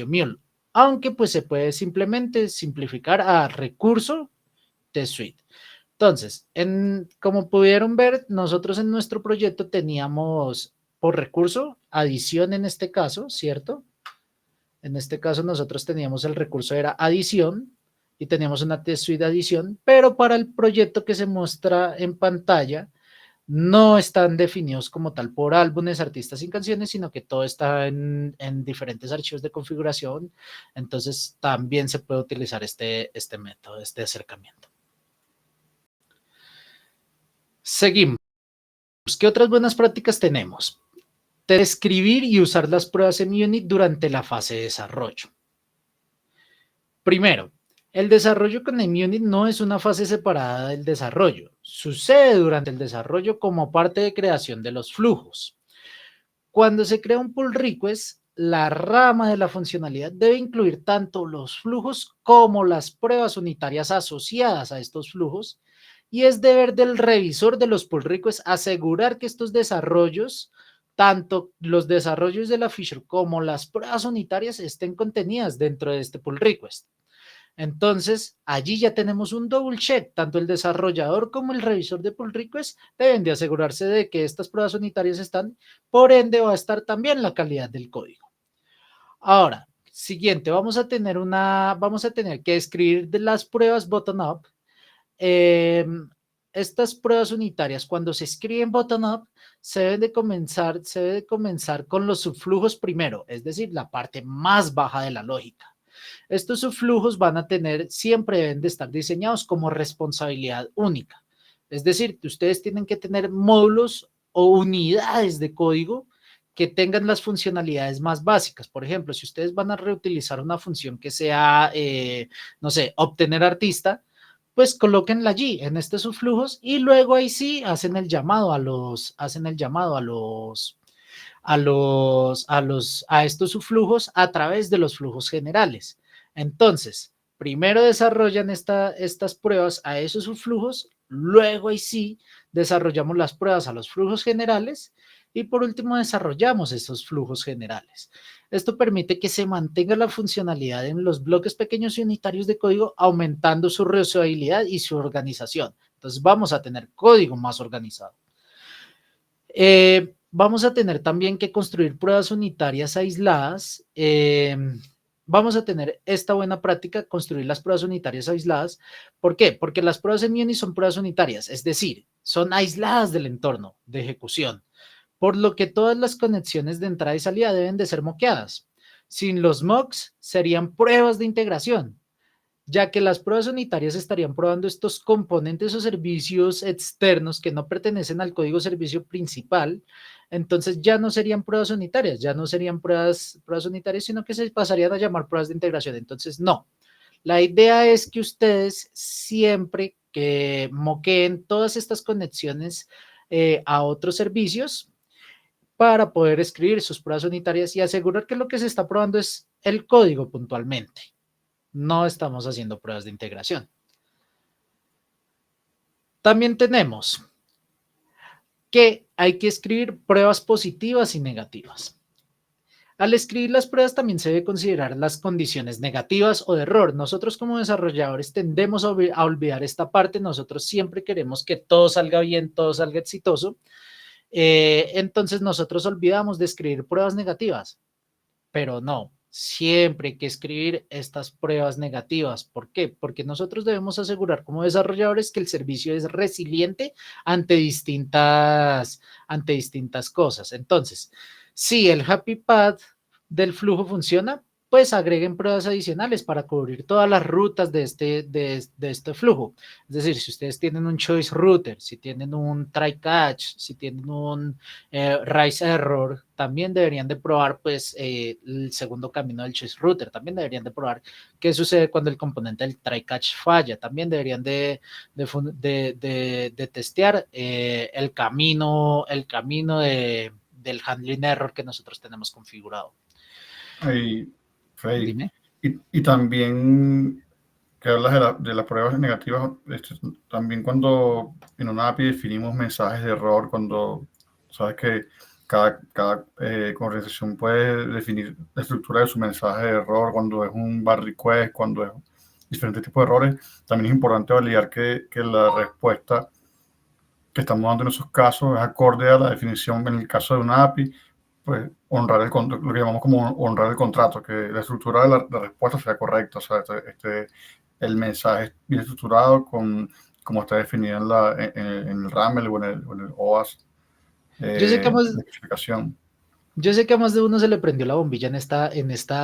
Mule. Aunque pues se puede simplemente simplificar a recurso de suite. Entonces, como pudieron ver, nosotros en nuestro proyecto teníamos por recurso adición en este caso, ¿cierto? En este caso nosotros teníamos el recurso era adición y teníamos una test suite de adición, pero para el proyecto que se muestra en pantalla no están definidos como tal por álbumes, artistas y canciones, sino que todo está en diferentes archivos de configuración. Entonces también se puede utilizar este método, este acercamiento. Seguimos. ¿Qué otras buenas prácticas tenemos? Describir y usar las pruebas en Unit durante la fase de desarrollo. Primero, el desarrollo con MUnit no es una fase separada del desarrollo. Sucede durante el desarrollo como parte de creación de los flujos. Cuando se crea un pull request, la rama de la funcionalidad debe incluir tanto los flujos como las pruebas unitarias asociadas a estos flujos y es deber del revisor de los pull requests asegurar que estos desarrollos, tanto los desarrollos de la feature como las pruebas unitarias estén contenidas dentro de este pull request. Entonces, allí ya tenemos un double check. Tanto el desarrollador como el revisor de pull request deben de asegurarse de que estas pruebas unitarias están, por ende va a estar también la calidad del código. Ahora, Siguiente, vamos a tener que escribir de las pruebas bottom-up. Estas pruebas unitarias, cuando se escriben bottom-up, se debe de comenzar con los subflujos primero, es decir, la parte más baja de la lógica. Estos subflujos siempre deben de estar diseñados como responsabilidad única. Es decir, que ustedes tienen que tener módulos o unidades de código que tengan las funcionalidades más básicas. Por ejemplo, si ustedes van a reutilizar una función que sea, no sé, obtener artista, pues colóquenla allí en estos subflujos y luego ahí sí hacen el llamado a estos subflujos a través de los flujos generales. Entonces, primero desarrollan estas pruebas a esos subflujos, luego ahí sí desarrollamos las pruebas a los flujos generales y por último desarrollamos estos flujos generales. Esto permite que se mantenga la funcionalidad en los bloques pequeños y unitarios de código, aumentando su reusabilidad y su organización. Entonces vamos a tener código más organizado. Vamos a tener también que construir pruebas unitarias aisladas. Vamos a tener esta buena práctica, construir las pruebas unitarias aisladas. ¿Por qué? Porque las pruebas en Unity son pruebas unitarias, es decir, son aisladas del entorno de ejecución, por lo que todas las conexiones de entrada y salida deben de ser moqueadas. Sin los mocks serían pruebas de integración, ya que las pruebas unitarias estarían probando estos componentes o servicios externos que no pertenecen al código servicio principal. Entonces ya no serían pruebas unitarias, ya no serían pruebas unitarias, sino que se pasarían a llamar pruebas de integración. Entonces, no. La idea es que ustedes siempre que moqueen todas estas conexiones a otros servicios para poder escribir sus pruebas unitarias y asegurar que lo que se está probando es el código puntualmente. No estamos haciendo pruebas de integración. También tenemos que hay que escribir pruebas positivas y negativas. Al escribir las pruebas también se debe considerar las condiciones negativas o de error. Nosotros como desarrolladores tendemos a olvidar esta parte. Nosotros siempre queremos que todo salga bien, todo salga exitoso. Entonces nosotros olvidamos de escribir pruebas negativas, pero no. Siempre hay que escribir estas pruebas negativas. ¿Por qué? Porque nosotros debemos asegurar como desarrolladores que el servicio es resiliente ante distintas cosas. Entonces, si el happy path del flujo funciona, pues agreguen pruebas adicionales para cubrir todas las rutas de este flujo. Es decir, si ustedes tienen un choice router, si tienen un try catch, si tienen un rise error, también deberían de probar pues el segundo camino del choice router. También deberían de probar qué sucede cuando el componente del try catch falla. También deberían de testear el camino del handling error que nosotros tenemos configurado. Freddy, Dime. y también que hablas de las pruebas negativas, también cuando en una API definimos mensajes de error, cuando sabes que cada organización puede definir la estructura de su mensaje de error, cuando es un bar request, cuando es diferentes tipos de errores, también es importante validar que la respuesta que estamos dando en esos casos es acorde a la definición en el caso de una API, pues honrar lo que llamamos como honrar el contrato, que la estructura de la respuesta sea correcta, o sea, el mensaje bien estructurado como está definido en el RAML o en el OAS Yo sé que de explicación. Yo sé que a más de uno se le prendió la bombilla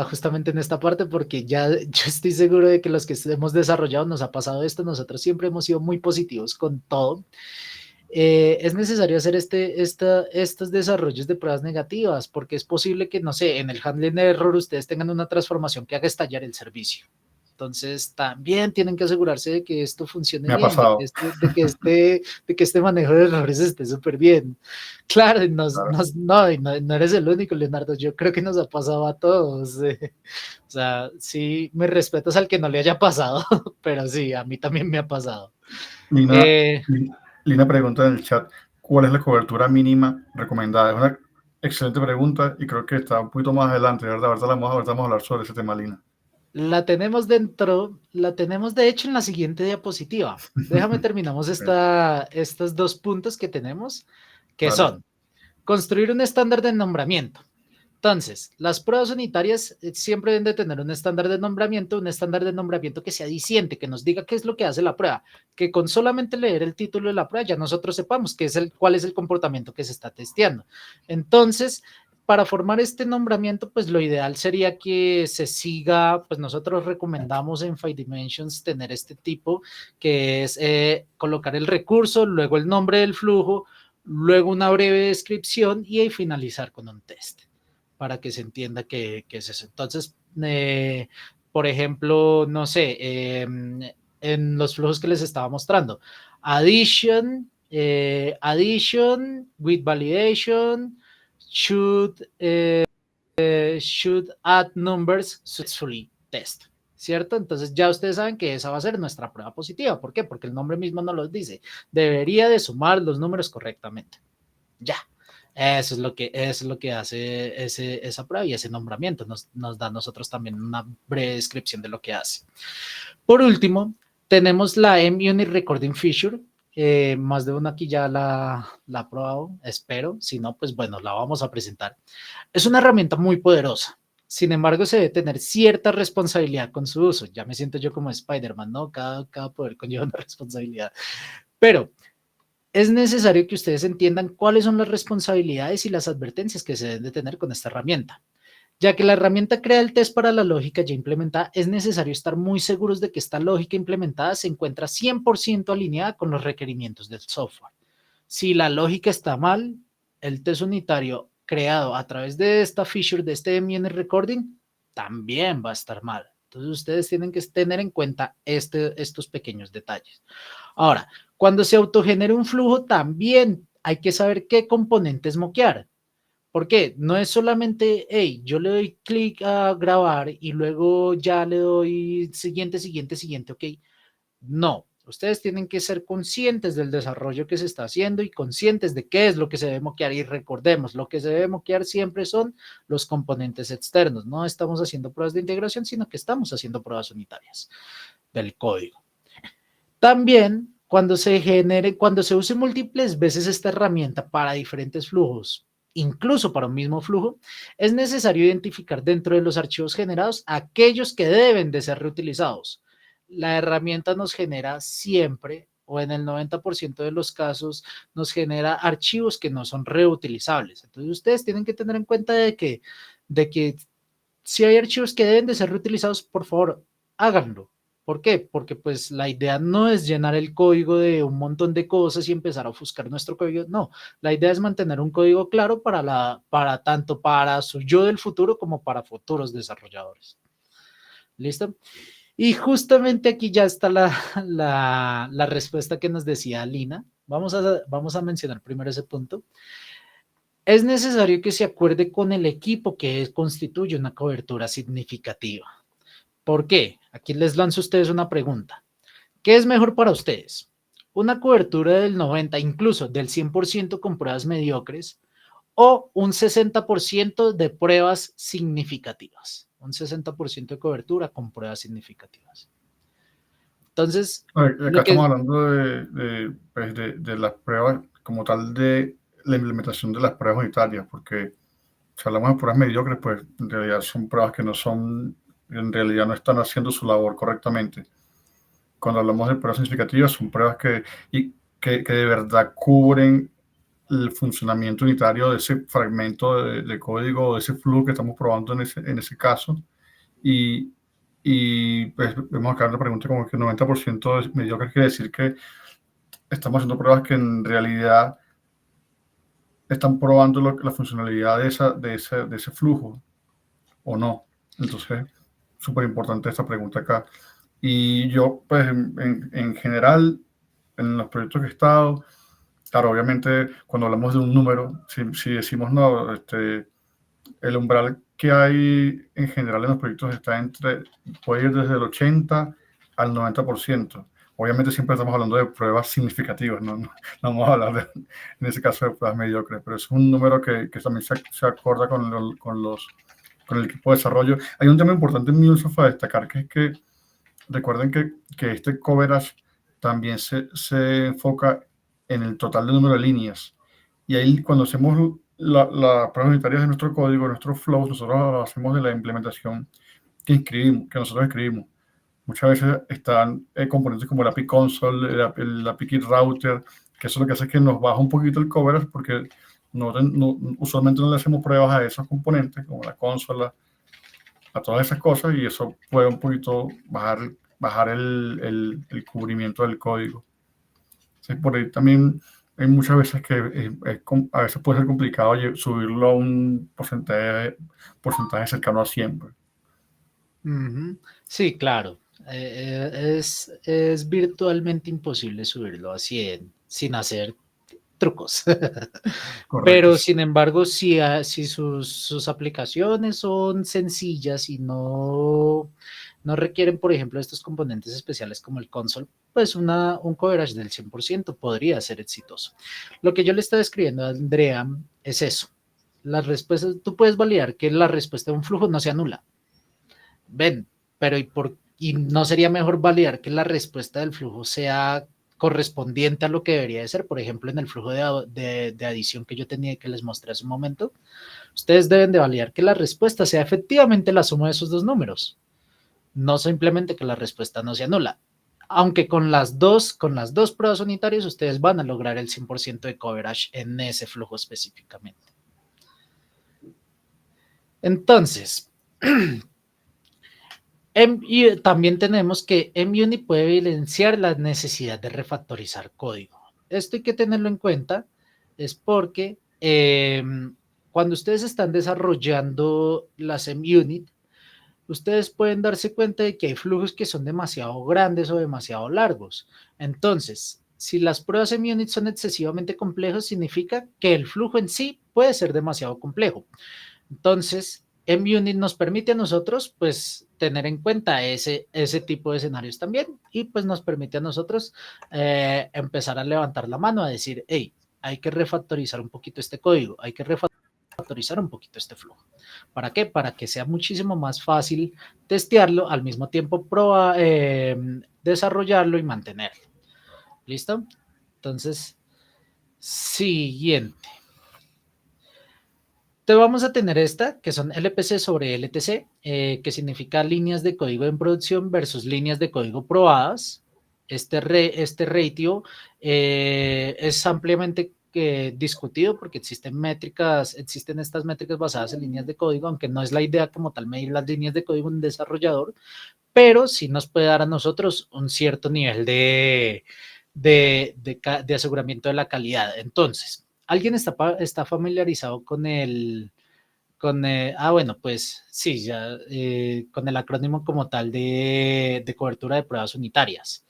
justamente en esta parte, porque ya yo estoy seguro de que los que hemos desarrollado nos ha pasado esto. Nosotros siempre hemos sido muy positivos con todo. Es necesario hacer estos desarrollos de pruebas negativas, porque es posible que, no sé, en el handling de error ustedes tengan una transformación que haga estallar el servicio. Entonces, también tienen que asegurarse de que esto funcione Me ha bien, pasado. de que este manejo de errores esté súper bien. Claro, no eres el único, Leonardo. Yo creo que nos ha pasado a todos. O sea, sí, me respetas al que no le haya pasado, pero sí, a mí también me ha pasado. Lina pregunta en el chat, ¿cuál es la cobertura mínima recomendada? Es una excelente pregunta y creo que está un poquito más adelante, ¿verdad? Ahorita vamos a hablar sobre ese tema, Lina. La tenemos de hecho en la siguiente diapositiva. Déjame terminamos estos dos puntos que tenemos, que Vale. son construir un estándar de nombramiento. Entonces, las pruebas unitarias siempre deben de tener un estándar de nombramiento que sea diciente, que nos diga qué es lo que hace la prueba, que con solamente leer el título de la prueba ya nosotros sepamos cuál es el comportamiento que se está testeando. Entonces, para formar este nombramiento, pues lo ideal sería que se siga, pues nosotros recomendamos en FiveDimensions tener este tipo, que es colocar el recurso, luego el nombre del flujo, luego una breve descripción y ahí finalizar con un test para que se entienda qué es eso. Entonces, por ejemplo, no sé, en los flujos que les estaba mostrando, addition with validation should add numbers successfully test, ¿cierto? Entonces ya ustedes saben que esa va a ser nuestra prueba positiva. ¿Por qué? Porque el nombre mismo nos lo dice. Debería de sumar los números correctamente. Ya. Eso es lo que hace esa prueba y ese nombramiento. Nos da a nosotros también una breve descripción de lo que hace. Por último, tenemos la MUnit Recording Feature. Más de una aquí ya la ha probado, espero. Si no, pues bueno, la vamos a presentar. Es una herramienta muy poderosa. Sin embargo, se debe tener cierta responsabilidad con su uso. Ya me siento yo como Spider-Man, ¿no? Cada poder conlleva una responsabilidad. Pero es necesario que ustedes entiendan cuáles son las responsabilidades y las advertencias que se deben de tener con esta herramienta. Ya que la herramienta crea el test para la lógica ya implementada, es necesario estar muy seguros de que esta lógica implementada se encuentra 100% alineada con los requerimientos del software. Si la lógica está mal, el test unitario creado a través de esta feature, de este MN Recording, también va a estar mal. Entonces ustedes tienen que tener en cuenta estos pequeños detalles. Ahora, cuando se autogenere un flujo, también hay que saber qué componentes moquear. ¿Por qué? No es solamente, hey, yo le doy clic a grabar y luego ya le doy siguiente, ok. No, ustedes tienen que ser conscientes del desarrollo que se está haciendo y conscientes de qué es lo que se debe moquear. Y recordemos, lo que se debe moquear siempre son los componentes externos. No estamos haciendo pruebas de integración, sino que estamos haciendo pruebas unitarias del código. También, cuando se use múltiples veces esta herramienta para diferentes flujos, incluso para un mismo flujo, es necesario identificar dentro de los archivos generados aquellos que deben de ser reutilizados. La herramienta nos genera siempre, o en el 90% de los casos, nos genera archivos que no son reutilizables. Entonces, ustedes tienen que tener en cuenta de que si hay archivos que deben de ser reutilizados, por favor, háganlo. ¿Por qué? Porque pues la idea no es llenar el código de un montón de cosas y empezar a ofuscar nuestro código. No, la idea es mantener un código claro para tanto para su yo del futuro como para futuros desarrolladores. ¿Listo? Y justamente aquí ya está la respuesta que nos decía Lina. Vamos a mencionar primero ese punto. Es necesario que se acuerde con el equipo que constituye una cobertura significativa. ¿Por qué? Aquí les lanzo a ustedes una pregunta. ¿Qué es mejor para ustedes? ¿Una cobertura del 90, incluso del 100% con pruebas mediocres o un 60% de pruebas significativas? Un 60% de cobertura con pruebas significativas. Entonces, Acá estamos hablando de las pruebas como tal de la implementación de las pruebas unitarias, porque si hablamos de pruebas mediocres, pues en realidad son pruebas que en realidad no están haciendo su labor correctamente. Cuando hablamos de pruebas significativas, son pruebas que de verdad cubren el funcionamiento unitario de ese fragmento de código, de ese flujo que estamos probando en ese caso. Y pues vemos acá la pregunta como que el 90% de mediocre quiere decir que estamos haciendo pruebas que en realidad están probando la funcionalidad de ese flujo o no. Entonces, súper importante esta pregunta acá. Y yo, pues, en general, en los proyectos que he estado, claro, obviamente, cuando hablamos de un número, si decimos no, el umbral que hay en general en los proyectos puede ir desde el 80 al 90%. Obviamente siempre estamos hablando de pruebas significativas, no vamos a hablar en ese caso de pruebas mediocres, pero es un número que también se acorda con el equipo de desarrollo. Hay un tema importante en MuleSoft a destacar, que es que recuerden que este coverage también se enfoca en el total de número de líneas. Y ahí cuando hacemos las pruebas unitarias de nuestro código, de nuestros flows, nosotros lo hacemos de la implementación que nosotros escribimos. Muchas veces están componentes como el API Console, el API Key Router, que eso lo que hace es que nos baja un poquito el coverage porque usualmente no le hacemos pruebas a esos componentes, como la consola, a todas esas cosas, y eso puede un poquito bajar el cubrimiento del código. Entonces, por ahí también hay muchas veces que a veces puede ser complicado subirlo a un porcentaje cercano a 100. Sí, claro. Es virtualmente imposible subirlo a 100 sin hacer trucos. Correcto. Pero sin embargo, si sus aplicaciones son sencillas y no requieren, por ejemplo, estos componentes especiales como el console, pues un coverage del 100% podría ser exitoso. Lo que yo le estaba escribiendo a Andrea es eso. Las respuestas, tú puedes validar que la respuesta de un flujo no sea nula. Ven, pero ¿y no sería mejor validar que la respuesta del flujo sea correspondiente a lo que debería de ser? Por ejemplo, en el flujo de adición que yo tenía y que les mostré hace un momento, ustedes deben de validar que la respuesta sea efectivamente la suma de esos dos números, no simplemente que la respuesta no sea nula. Aunque con las dos pruebas unitarias ustedes van a lograr el 100% de coverage en ese flujo específicamente. Entonces, y también tenemos que MUnit puede evidenciar la necesidad de refactorizar código. Esto hay que tenerlo en cuenta, es porque cuando ustedes están desarrollando las MUnit, ustedes pueden darse cuenta de que hay flujos que son demasiado grandes o demasiado largos. Entonces, si las pruebas MUnit son excesivamente complejas, significa que el flujo en sí puede ser demasiado complejo. Entonces, MUnit nos permite a nosotros, pues, tener en cuenta ese tipo de escenarios también y, pues, nos permite a nosotros empezar a levantar la mano, a decir, hey, hay que refactorizar un poquito este código, hay que refactorizar un poquito este flujo. ¿Para qué? Para que sea muchísimo más fácil testearlo, al mismo tiempo desarrollarlo y mantenerlo. ¿Listo? Entonces, siguiente. Entonces vamos a tener esta, que son LPC sobre LTC, que significa líneas de código en producción versus líneas de código probadas. Este ratio es ampliamente discutido porque existen estas métricas basadas en líneas de código, aunque no es la idea como tal medir las líneas de código de un desarrollador, pero sí nos puede dar a nosotros un cierto nivel de aseguramiento de la calidad. Entonces, ¿alguien está familiarizado con bueno, pues sí, ya con el acrónimo como tal de cobertura de pruebas unitarias?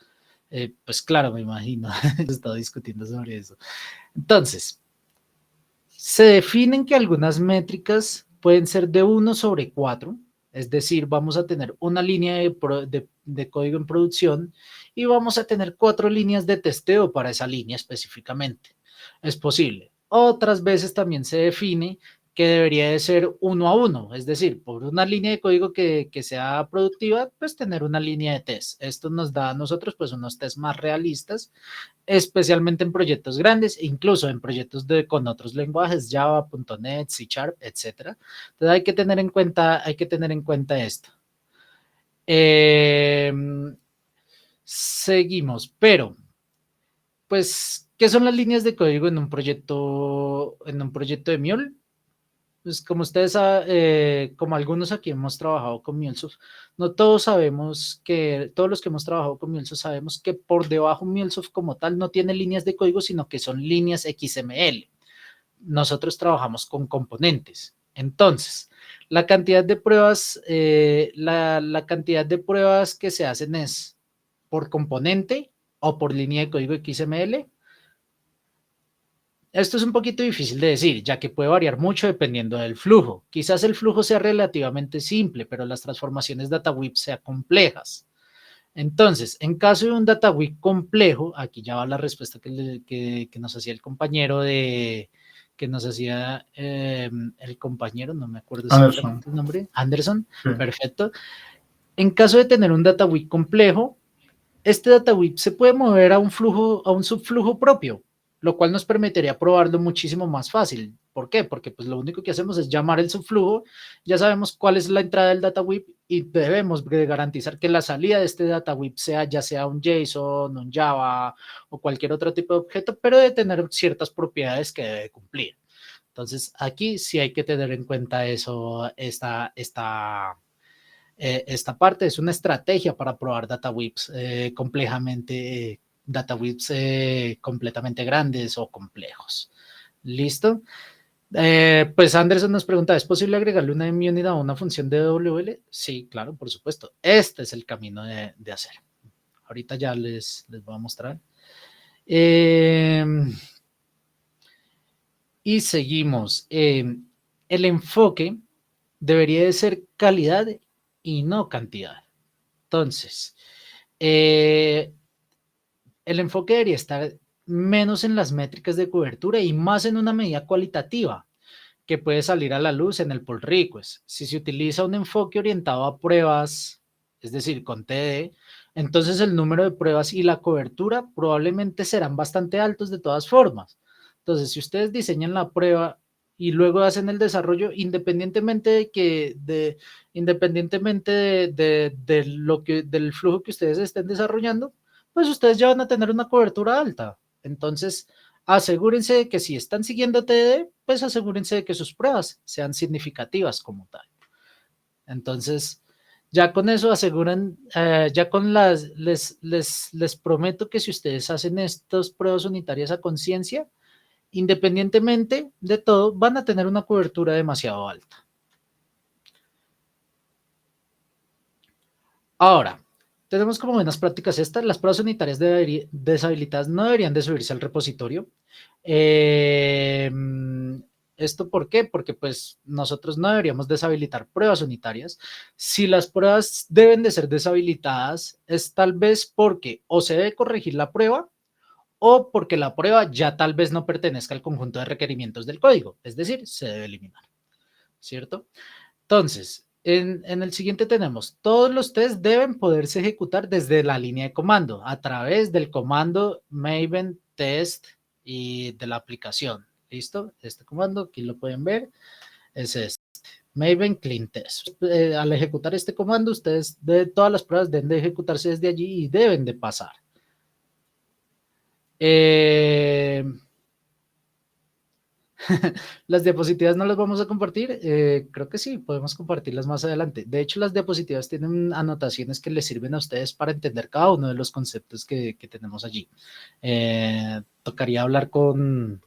Pues claro, me imagino, he estado discutiendo sobre eso. Entonces, se definen que algunas métricas pueden ser de 1 sobre 4, es decir, vamos a tener una línea de código en producción y vamos a tener 4 líneas de testeo para esa línea específicamente. Es posible. Otras veces también se define que debería de ser 1 a 1, es decir, por una línea de código que sea productiva, pues tener una línea de test. Esto nos da a nosotros pues unos test más realistas, especialmente en proyectos grandes, incluso en proyectos con otros lenguajes, Java, .NET, C#, etcétera. Entonces hay que tener en cuenta esto. Seguimos, pero pues, ¿qué son las líneas de código en un proyecto de Mule? Pues como ustedes saben, como algunos aquí hemos trabajado con MuleSoft, no todos todos los que hemos trabajado con MuleSoft sabemos que por debajo MuleSoft como tal no tiene líneas de código, sino que son líneas XML. Nosotros trabajamos con componentes. Entonces, la cantidad de pruebas, la cantidad de pruebas que se hacen es por componente o por línea de código XML. Esto es un poquito difícil de decir, ya que puede variar mucho dependiendo del flujo. Quizás el flujo sea relativamente simple, pero las transformaciones DataWeb sean complejas. Entonces, en caso de un DataWeb complejo, aquí ya va la respuesta que nos hacía el compañero que nos hacía el compañero, no me acuerdo exactamente el nombre, Anderson, sí. Perfecto. En caso de tener un DataWeb complejo, este DataWeb se puede mover a un subflujo propio, lo cual nos permitiría probarlo muchísimo más fácil. ¿Por qué? Porque pues lo único que hacemos es llamar el subflujo, ya sabemos cuál es la entrada del data whip y debemos de garantizar que la salida de este data whip sea ya sea un JSON, un Java o cualquier otro tipo de objeto, pero de tener ciertas propiedades que debe cumplir. Entonces aquí sí hay que tener en cuenta eso, esta parte es una estrategia para probar data whips complejamente, data whips completamente grandes o complejos. ¿Listo? Pues Anderson nos pregunta, ¿es posible agregarle una unidad a una función de WL? Sí, claro, por supuesto. Este es el camino de hacer. Ahorita ya les voy a mostrar. Y seguimos. El enfoque debería de ser calidad y no cantidad. Entonces, el enfoque debería estar menos en las métricas de cobertura y más en una medida cualitativa que puede salir a la luz en el pull request. Si se utiliza un enfoque orientado a pruebas, es decir, con TD, entonces el número de pruebas y la cobertura probablemente serán bastante altos de todas formas. Entonces, si ustedes diseñan la prueba y luego hacen el desarrollo, independientemente de lo que, del flujo que ustedes estén desarrollando, pues ustedes ya van a tener una cobertura alta. Entonces, asegúrense de que si están siguiendo TDD, pues asegúrense de que sus pruebas sean significativas como tal. Entonces, ya con eso aseguran, ya con les prometo que si ustedes hacen estas pruebas unitarias a conciencia, independientemente de todo, van a tener una cobertura demasiado alta. Ahora, tenemos como buenas prácticas estas, las pruebas unitarias deshabilitadas no deberían de subirse al repositorio. ¿Esto por qué? Porque pues nosotros no deberíamos deshabilitar pruebas unitarias. Si las pruebas deben de ser deshabilitadas, es tal vez porque o se debe corregir la prueba o porque la prueba ya tal vez no pertenezca al conjunto de requerimientos del código, es decir, se debe eliminar, ¿cierto? Entonces, en el siguiente tenemos, todos los tests deben poderse ejecutar desde la línea de comando, a través del comando Maven test y de la aplicación. ¿Listo? Este comando, aquí lo pueden ver, es este. Maven clean test. Al ejecutar este comando, ustedes de todas las pruebas deben de ejecutarse desde allí y deben de pasar. Las diapositivas no las vamos a compartir, creo que sí, podemos compartirlas más adelante. De hecho, las diapositivas tienen anotaciones que les sirven a ustedes para entender cada uno de los conceptos que tenemos allí. Tocaría hablar con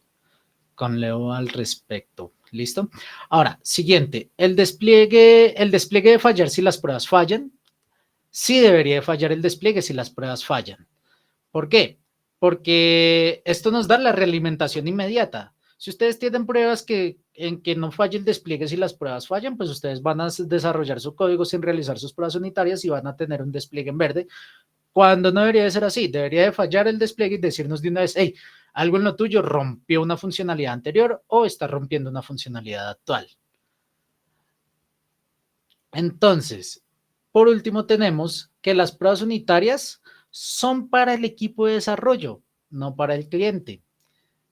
Leo al respecto. ¿Listo? Ahora, siguiente, el despliegue de fallar si las pruebas fallan. Sí debería de fallar el despliegue si las pruebas fallan. ¿Por qué? Porque esto nos da la realimentación inmediata. Si ustedes tienen pruebas en que no falle el despliegue, si las pruebas fallan, pues ustedes van a desarrollar su código sin realizar sus pruebas unitarias y van a tener un despliegue en verde, cuando no debería de ser así. Debería de fallar el despliegue y decirnos de una vez, hey, algo en lo tuyo rompió una funcionalidad anterior o está rompiendo una funcionalidad actual. Entonces, por último, tenemos que las pruebas unitarias son para el equipo de desarrollo, no para el cliente.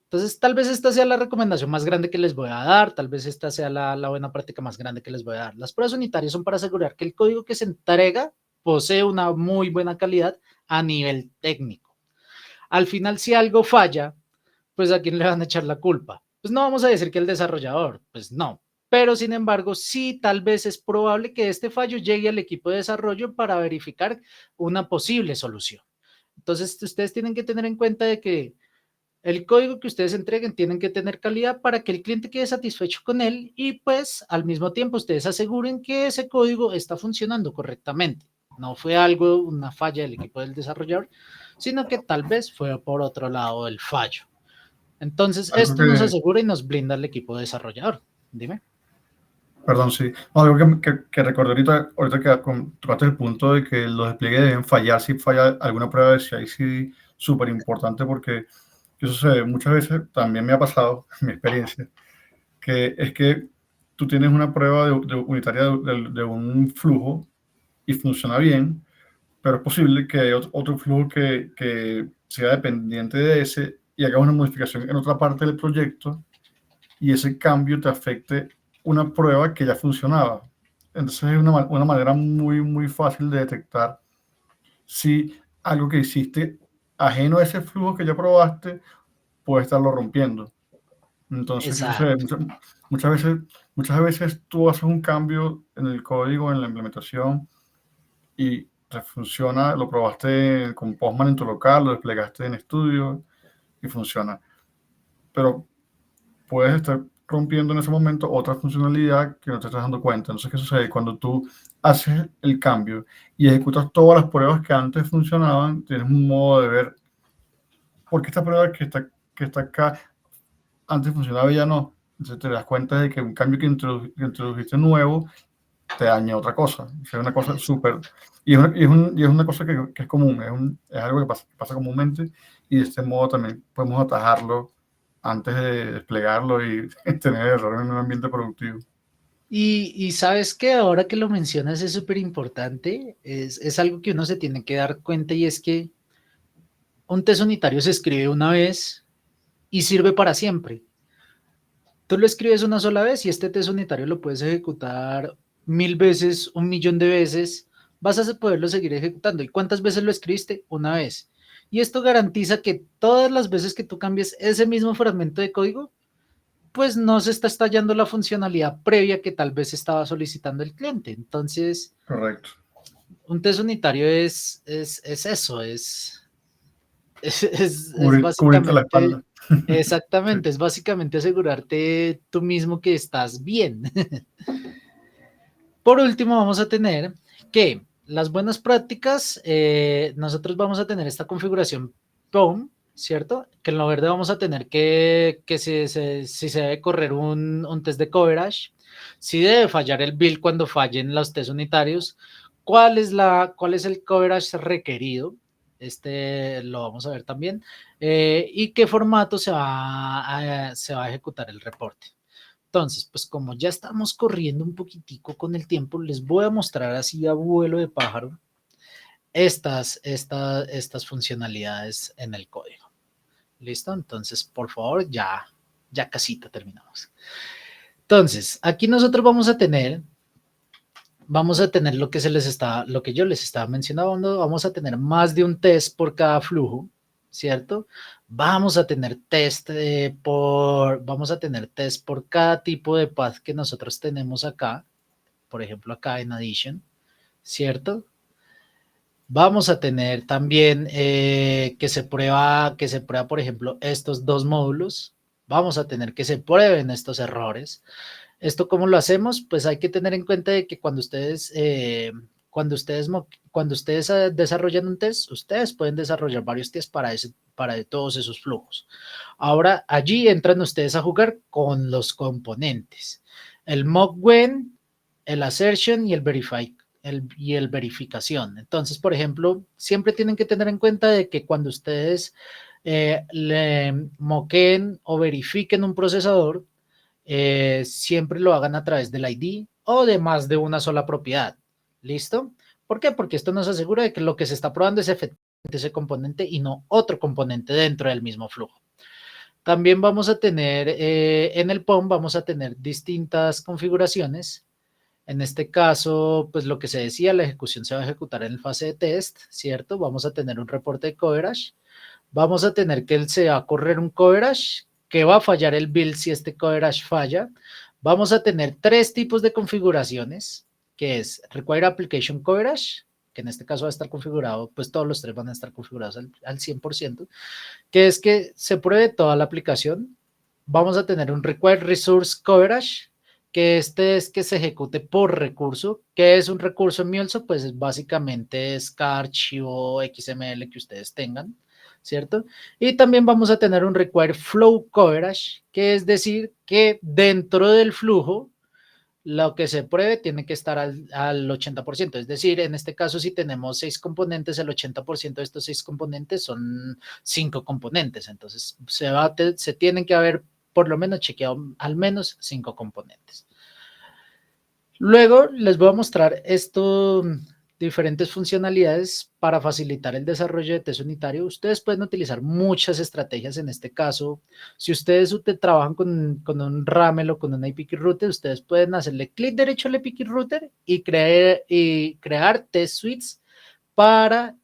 Entonces, tal vez esta sea la recomendación más grande que les voy a dar, tal vez esta sea la buena práctica más grande que les voy a dar. Las pruebas unitarias son para asegurar que el código que se entrega posee una muy buena calidad a nivel técnico. Al final, si algo falla, pues ¿a quién le van a echar la culpa? Pues no vamos a decir que el desarrollador, pues no. Pero sin embargo, sí, tal vez es probable que este fallo llegue al equipo de desarrollo para verificar una posible solución. Entonces, ustedes tienen que tener en cuenta de que el código que ustedes entreguen tienen que tener calidad para que el cliente quede satisfecho con él y pues al mismo tiempo ustedes aseguren que ese código está funcionando correctamente. No fue algo, una falla del equipo del desarrollador, sino que tal vez fue por otro lado el fallo. Entonces, Algo esto nos que, asegura y nos blinda al equipo desarrollador. Dime. perdón, sí. No, algo que recordé ahorita que tocaste el punto de que los despliegues deben fallar si falla alguna prueba de CI/CD, súper importante porque eso se ve muchas veces, también me ha pasado, en mi experiencia, que es que tú tienes una prueba unitaria de un flujo y funciona bien, pero es posible que haya otro flujo que sea dependiente de ese y haga una modificación en otra parte del proyecto y ese cambio te afecte una prueba que ya funcionaba. Entonces es una manera muy, muy fácil de detectar si algo que hiciste ajeno a ese flujo que ya probaste puede estarlo rompiendo. Entonces, ¿qué sucede? Exacto. Muchas veces tú haces un cambio en el código, en la implementación, y te funciona, lo probaste con Postman en tu local, lo desplegaste en Studio y funciona. Pero puedes estar rompiendo en ese momento otra funcionalidad que no te estás dando cuenta. Entonces, ¿qué sucede? Cuando tú haces el cambio y ejecutas todas las pruebas que antes funcionaban, tienes un modo de ver por qué esta prueba que está acá antes funcionaba y ya no. Entonces te das cuenta de que un cambio que introdujiste nuevo te daña otra cosa. O sea, es una cosa súper... Y es una cosa que es común, es algo que pasa comúnmente, y de este modo también podemos atajarlo antes de desplegarlo y tener error en un ambiente productivo. Y sabes que ahora que lo mencionas es súper importante, es algo que uno se tiene que dar cuenta y es que un test unitario se escribe una vez y sirve para siempre. Tú lo escribes una sola vez y este test unitario lo puedes ejecutar 1000 veces, 1 millón de veces, vas a poderlo seguir ejecutando. ¿Y cuántas veces lo escribiste? Una vez. Y esto garantiza que todas las veces que tú cambies ese mismo fragmento de código, pues no se está estallando la funcionalidad previa que tal vez estaba solicitando el cliente. Entonces, Correcto. un test unitario es eso, es Cubrirte la básicamente, espalda. Sí. exactamente, es básicamente asegurarte tú mismo que estás bien. Por último, vamos a tener que las buenas prácticas, nosotros vamos a tener esta configuración POM, ¿cierto? Que en lo verde vamos a tener que si se debe correr un test de coverage, si debe fallar el build cuando fallen los test unitarios, cuál es el coverage requerido, este lo vamos a ver también, y qué formato se va a ejecutar el reporte. Entonces, pues como ya estamos corriendo un poquitico con el tiempo, les voy a mostrar así a vuelo de pájaro estas funcionalidades en el código. ¿Listo? Entonces, por favor, ya casita terminamos. Entonces, aquí nosotros vamos a tener lo que yo les estaba mencionando, vamos a tener más de un test por cada flujo, ¿cierto? Vamos a tener vamos a tener test por cada tipo de path que nosotros tenemos acá, por ejemplo, acá en Addition, ¿cierto? Vamos a tener también que se prueba, por ejemplo, estos dos módulos. Vamos a tener que se prueben estos errores. ¿Esto cómo lo hacemos? Pues hay que tener en cuenta de que cuando ustedes desarrollan un test, ustedes pueden desarrollar varios tests para todos esos flujos. Ahora, allí entran ustedes a jugar con los componentes. El mock when, el assertion y el verify. El verificación. Entonces, por ejemplo, siempre tienen que tener en cuenta de que cuando ustedes le moquen o verifiquen un procesador, siempre lo hagan a través del ID o de más de una sola propiedad. ¿Listo? ¿Por qué? Porque esto nos asegura de que lo que se está probando es efectivamente ese componente y no otro componente dentro del mismo flujo. También vamos a tener en el POM, vamos a tener distintas configuraciones. En este caso, pues lo que se decía, la ejecución se va a ejecutar en fase de test, ¿cierto? Vamos a tener un reporte de coverage. Vamos a tener que se va a correr un coverage, que va a fallar el build si este coverage falla. Vamos a tener 3 tipos de configuraciones, que es Require Application Coverage, que en este caso va a estar configurado, pues todos los 3 van a estar configurados al 100%, que es que se pruebe toda la aplicación. Vamos a tener un Require Resource Coverage, que este es que se ejecute por recurso. ¿Qué es un recurso en MuleSoft? Pues básicamente es cada archivo XML que ustedes tengan, ¿cierto? Y también vamos a tener un Require Flow Coverage, que es decir, que dentro del flujo, lo que se pruebe tiene que estar al 80%. Es decir, en este caso, si tenemos 6 componentes, el 80% de estos 6 componentes son 5 componentes. Entonces, se tienen que haber por lo menos chequeado al menos 5 componentes. Luego les voy a mostrar diferentes funcionalidades para facilitar el desarrollo de test unitario. Ustedes pueden utilizar muchas estrategias en este caso. Si ustedes trabajan con un RAML o con un API Router, ustedes pueden hacerle clic derecho al API Router y crear test suites para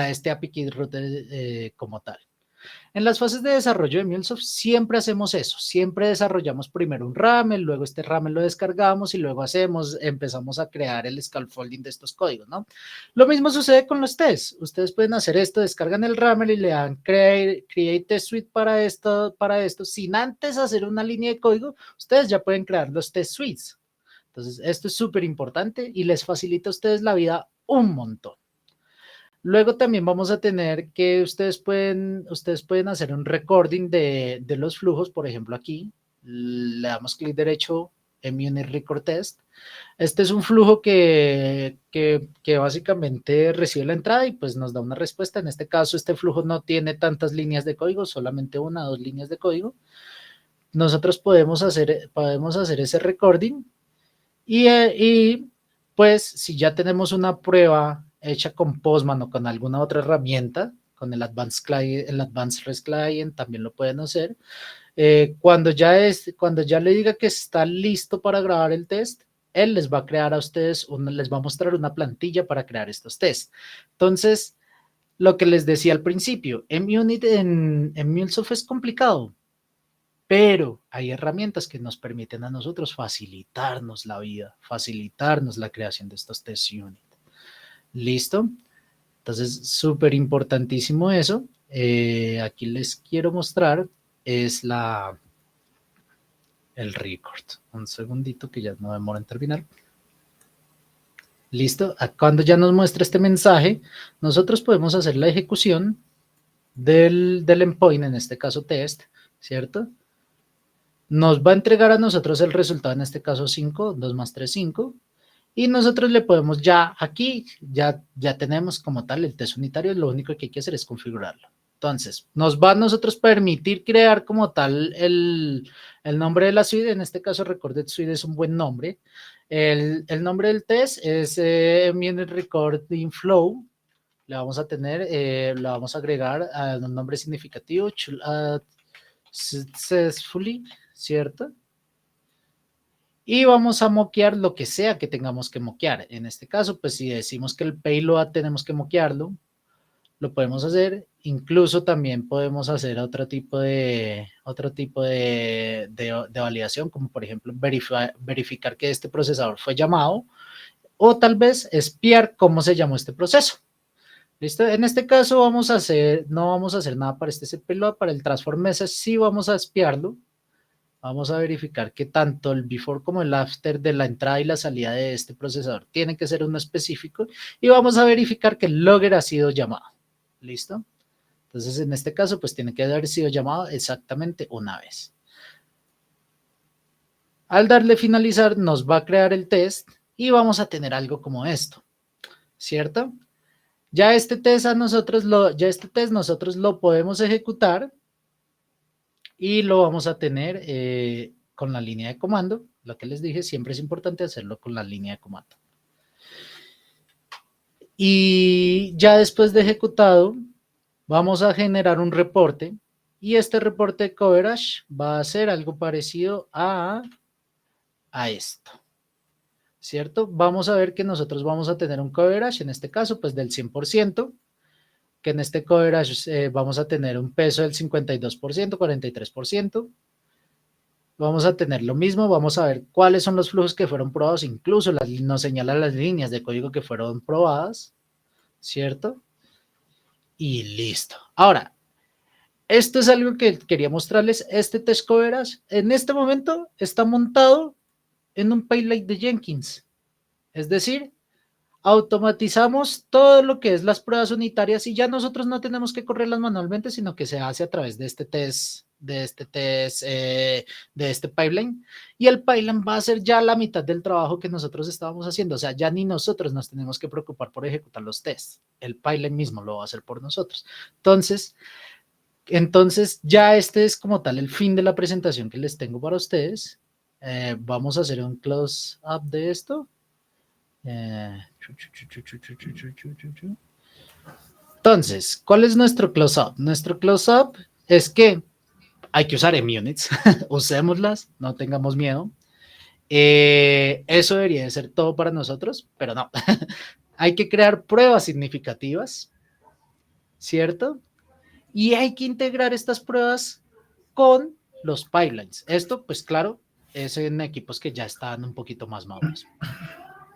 este API Router como tal. En las fases de desarrollo de MuleSoft siempre hacemos eso, siempre desarrollamos primero un RAML, luego este RAML lo descargamos y luego empezamos a crear el scaffolding de estos códigos, ¿no? Lo mismo sucede con los tests, ustedes pueden hacer esto, descargan el RAML y le dan create test suite para esto, sin antes hacer una línea de código, ustedes ya pueden crear los test suites. Entonces, esto es súper importante y les facilita a ustedes la vida un montón. Luego también vamos a tener que ustedes pueden hacer un recording de los flujos, por ejemplo aquí, le damos clic derecho en Unit Record Test. Este es un flujo que básicamente recibe la entrada y pues nos da una respuesta. En este caso, este flujo no tiene tantas líneas de código, solamente 1 o 2 líneas de código. Nosotros podemos hacer ese recording y pues si ya tenemos una prueba hecha con Postman o con alguna otra herramienta, con el Advanced REST Client también lo pueden hacer. Cuando ya le diga que está listo para grabar el test, él les va a crear a ustedes, les va a mostrar una plantilla para crear estos tests. Entonces, lo que les decía al principio, en MuleSoft es complicado, pero hay herramientas que nos permiten a nosotros facilitarnos la vida, facilitarnos la creación de estos test unit. ¿Listo? Entonces, súper importantísimo eso. Aquí les quiero mostrar, es el record. Un segundito que ya no demora en terminar. ¿Listo? Cuando ya nos muestra este mensaje, nosotros podemos hacer la ejecución del endpoint, en este caso test, ¿cierto? Nos va a entregar a nosotros el resultado, en este caso 5, 2 más 3, 5. Y nosotros le podemos aquí, ya tenemos como tal el test unitario, lo único que hay que hacer es configurarlo. Entonces, nos va a nosotros permitir crear como tal el nombre de la suite, en este caso Recorded Suite es un buen nombre. El nombre del test es Unit Recording Flow, le vamos a agregar a un nombre significativo, Successfully, ¿cierto? Y vamos a moquear lo que sea que tengamos que moquear. En este caso, pues si decimos que el payload tenemos que moquearlo, lo podemos hacer. Incluso también podemos hacer otro tipo de validación, como por ejemplo verificar que este procesador fue llamado, o tal vez espiar cómo se llamó este proceso. ¿Listo? En este caso no vamos a hacer nada para este payload, para el transform message sí vamos a espiarlo. Vamos a verificar que tanto el before como el after de la entrada y la salida de este procesador tiene que ser uno específico y vamos a verificar que el logger ha sido llamado. ¿Listo? Entonces, en este caso, pues tiene que haber sido llamado exactamente una vez. Al darle finalizar, nos va a crear el test y vamos a tener algo como esto, ¿cierto? Ya este test nosotros lo podemos ejecutar y lo vamos a tener con la línea de comando. Lo que les dije, siempre es importante hacerlo con la línea de comando. Y ya después de ejecutado, vamos a generar un reporte y este reporte de coverage va a ser algo parecido a esto, ¿cierto? Vamos a ver que nosotros vamos a tener un coverage, en este caso, pues del 100%, que en este coverage vamos a tener un peso del 52%, 43%. Vamos a tener lo mismo, vamos a ver cuáles son los flujos que fueron probados, incluso nos señala las líneas de código que fueron probadas, ¿cierto? Y listo. Ahora, esto es algo que quería mostrarles, este test coverage en este momento está montado en un pipeline de Jenkins, es decir, automatizamos todo lo que es las pruebas unitarias y ya nosotros no tenemos que correrlas manualmente, sino que se hace a través de este test, de este pipeline, y el pipeline va a ser ya la mitad del trabajo que nosotros estábamos haciendo, o sea, ya ni nosotros nos tenemos que preocupar por ejecutar los tests, el pipeline mismo lo va a hacer por nosotros. Entonces ya este es como tal el fin de la presentación que les tengo para ustedes. Vamos a hacer un close up de esto. Entonces, ¿cuál es nuestro close-up? Nuestro close-up es que hay que usar Emunits, usémoslas, no tengamos miedo. Eso debería de ser todo para nosotros, pero no. Hay que crear pruebas significativas, ¿cierto? Y hay que integrar estas pruebas con los pipelines. Esto, pues claro, es en equipos que ya están un poquito más maduros.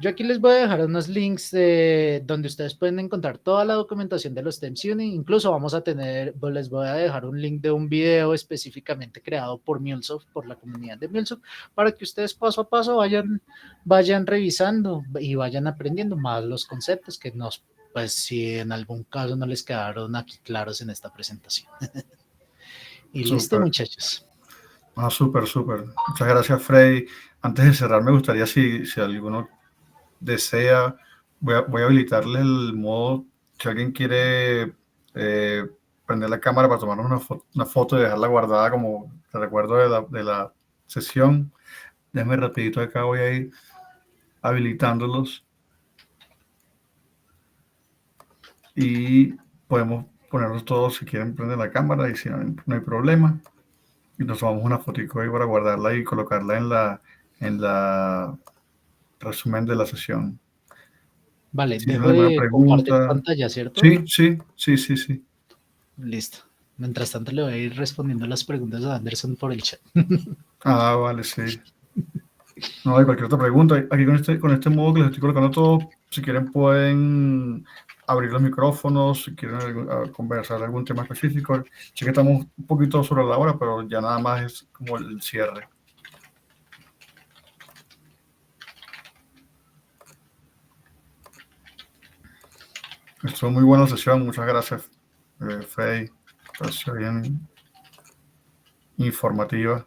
Yo aquí les voy a dejar unos links donde ustedes pueden encontrar toda la documentación de los Temps Unit. Incluso vamos a tener, pues les voy a dejar un link de un video específicamente creado por MuleSoft, por la comunidad de MuleSoft, para que ustedes paso a paso vayan revisando y vayan aprendiendo más los conceptos que nos, pues si en algún caso no les quedaron aquí claros en esta presentación. Y listo, muchachos. Súper. Muchas gracias, Freddy. Antes de cerrar, me gustaría, si alguno desea, voy a habilitarle el modo, si alguien quiere prender la cámara para tomarnos una foto y dejarla guardada como te recuerdo de la sesión. Déjame rapidito acá, voy a ir habilitándolos y podemos ponerlos todos si quieren prender la cámara y si no hay problema. Y nos tomamos una fotico ahí para guardarla y colocarla en la resumen de la sesión. Vale, Si dejo de compartir pantalla, ¿cierto? Sí. Listo. Mientras tanto le voy a ir respondiendo las preguntas a Anderson por el chat. Vale, sí. No hay cualquier otra pregunta. Aquí con este modo que les estoy colocando todo, si quieren pueden abrir los micrófonos, si quieren conversar algún tema específico. Sé que estamos un poquito sobre la hora, pero ya nada más es como el cierre. Estuvo muy buena sesión, muchas gracias, Freddy. Pareció bien informativa.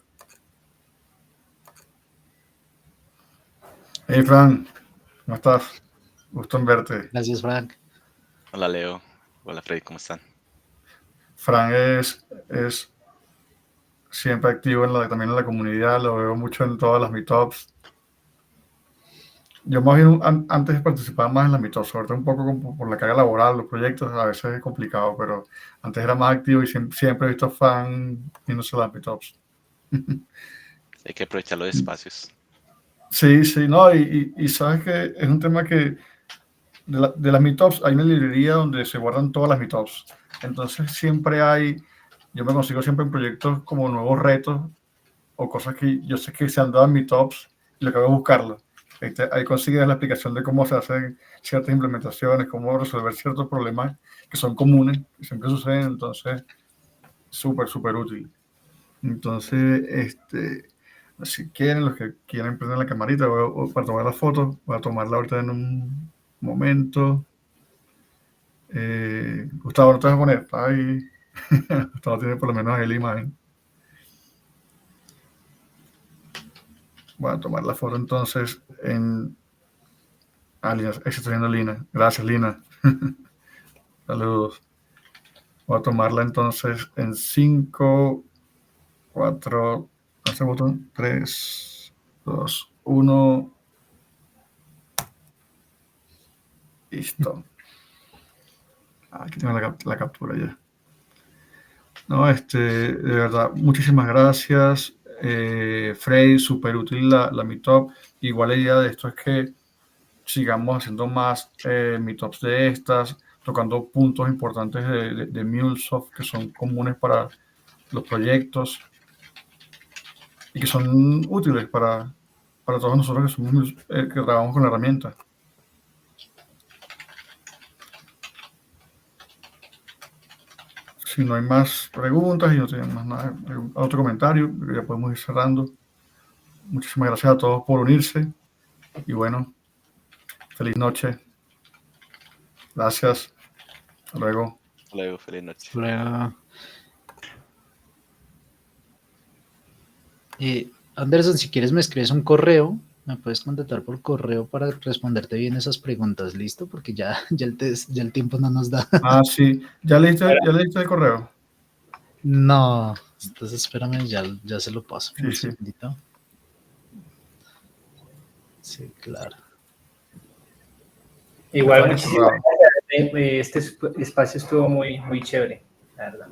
Hey, Frank, ¿cómo estás? Gusto en verte. Gracias, Frank. Hola, Leo. Hola, Freddy, ¿cómo están? Frank es siempre activo también en la comunidad, lo veo mucho en todas las meetups. Yo más bien antes participaba más en las meetups, sobre todo un poco por la carga laboral, los proyectos, a veces es complicado, pero antes era más activo y siempre he visto fan yéndose a las meetups. Hay que aprovechar los espacios. Sí, no, y sabes que es un tema que de las meetups hay una librería donde se guardan todas las meetups. Entonces yo me consigo siempre en proyectos como nuevos retos o cosas que yo sé que se han dado en meetups y lo que hago es buscarlo. Ahí consigues la explicación de cómo se hacen ciertas implementaciones, cómo resolver ciertos problemas que son comunes, que siempre suceden, entonces súper útil. Entonces, si quieren, los que quieren prender la camarita para tomar la foto, voy a tomarla ahorita en un momento. Gustavo, ¿no te vas a poner? Está ahí. Gustavo tiene por lo menos ahí la imagen. Voy a tomar la foto entonces en... Lina, ahí se está viendo Lina. Gracias, Lina. Saludos. Voy a tomarla entonces en 5, 4, ¿hace botón? 3, 2, 1. Listo. Aquí tengo la captura ya. No, de verdad, muchísimas gracias. Frey, súper útil la meetup. Igual la idea de esto es que sigamos haciendo más meetups de estas, tocando puntos importantes de MuleSoft que son comunes para los proyectos y que son útiles para todos nosotros que trabajamos con la herramienta. Si no hay más preguntas y no tienen más nada, otro comentario, ya podemos ir cerrando. Muchísimas gracias a todos por unirse y bueno, feliz noche. Gracias. Hasta luego. Hasta luego, feliz noche. Luego. Anderson, si quieres me escribes un correo, me puedes contactar por correo para responderte bien esas preguntas, ¿listo? Porque ya el tiempo no nos da. Sí. ¿Ya leíste el correo? No, entonces espérame, ya se lo paso. Sí, Un sí. segundito. Sí, claro. Igual, Está muchísimas cerrado. gracias. Este espacio estuvo muy chévere, la verdad.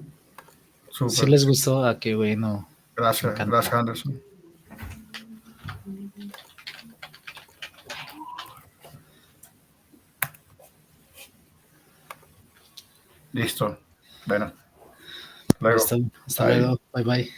Si Súper. les gustó, qué bueno. Me Gracias, encanta. gracias Anderson. Listo. Bueno, luego. Listo. Hasta Bye. luego. Bye bye.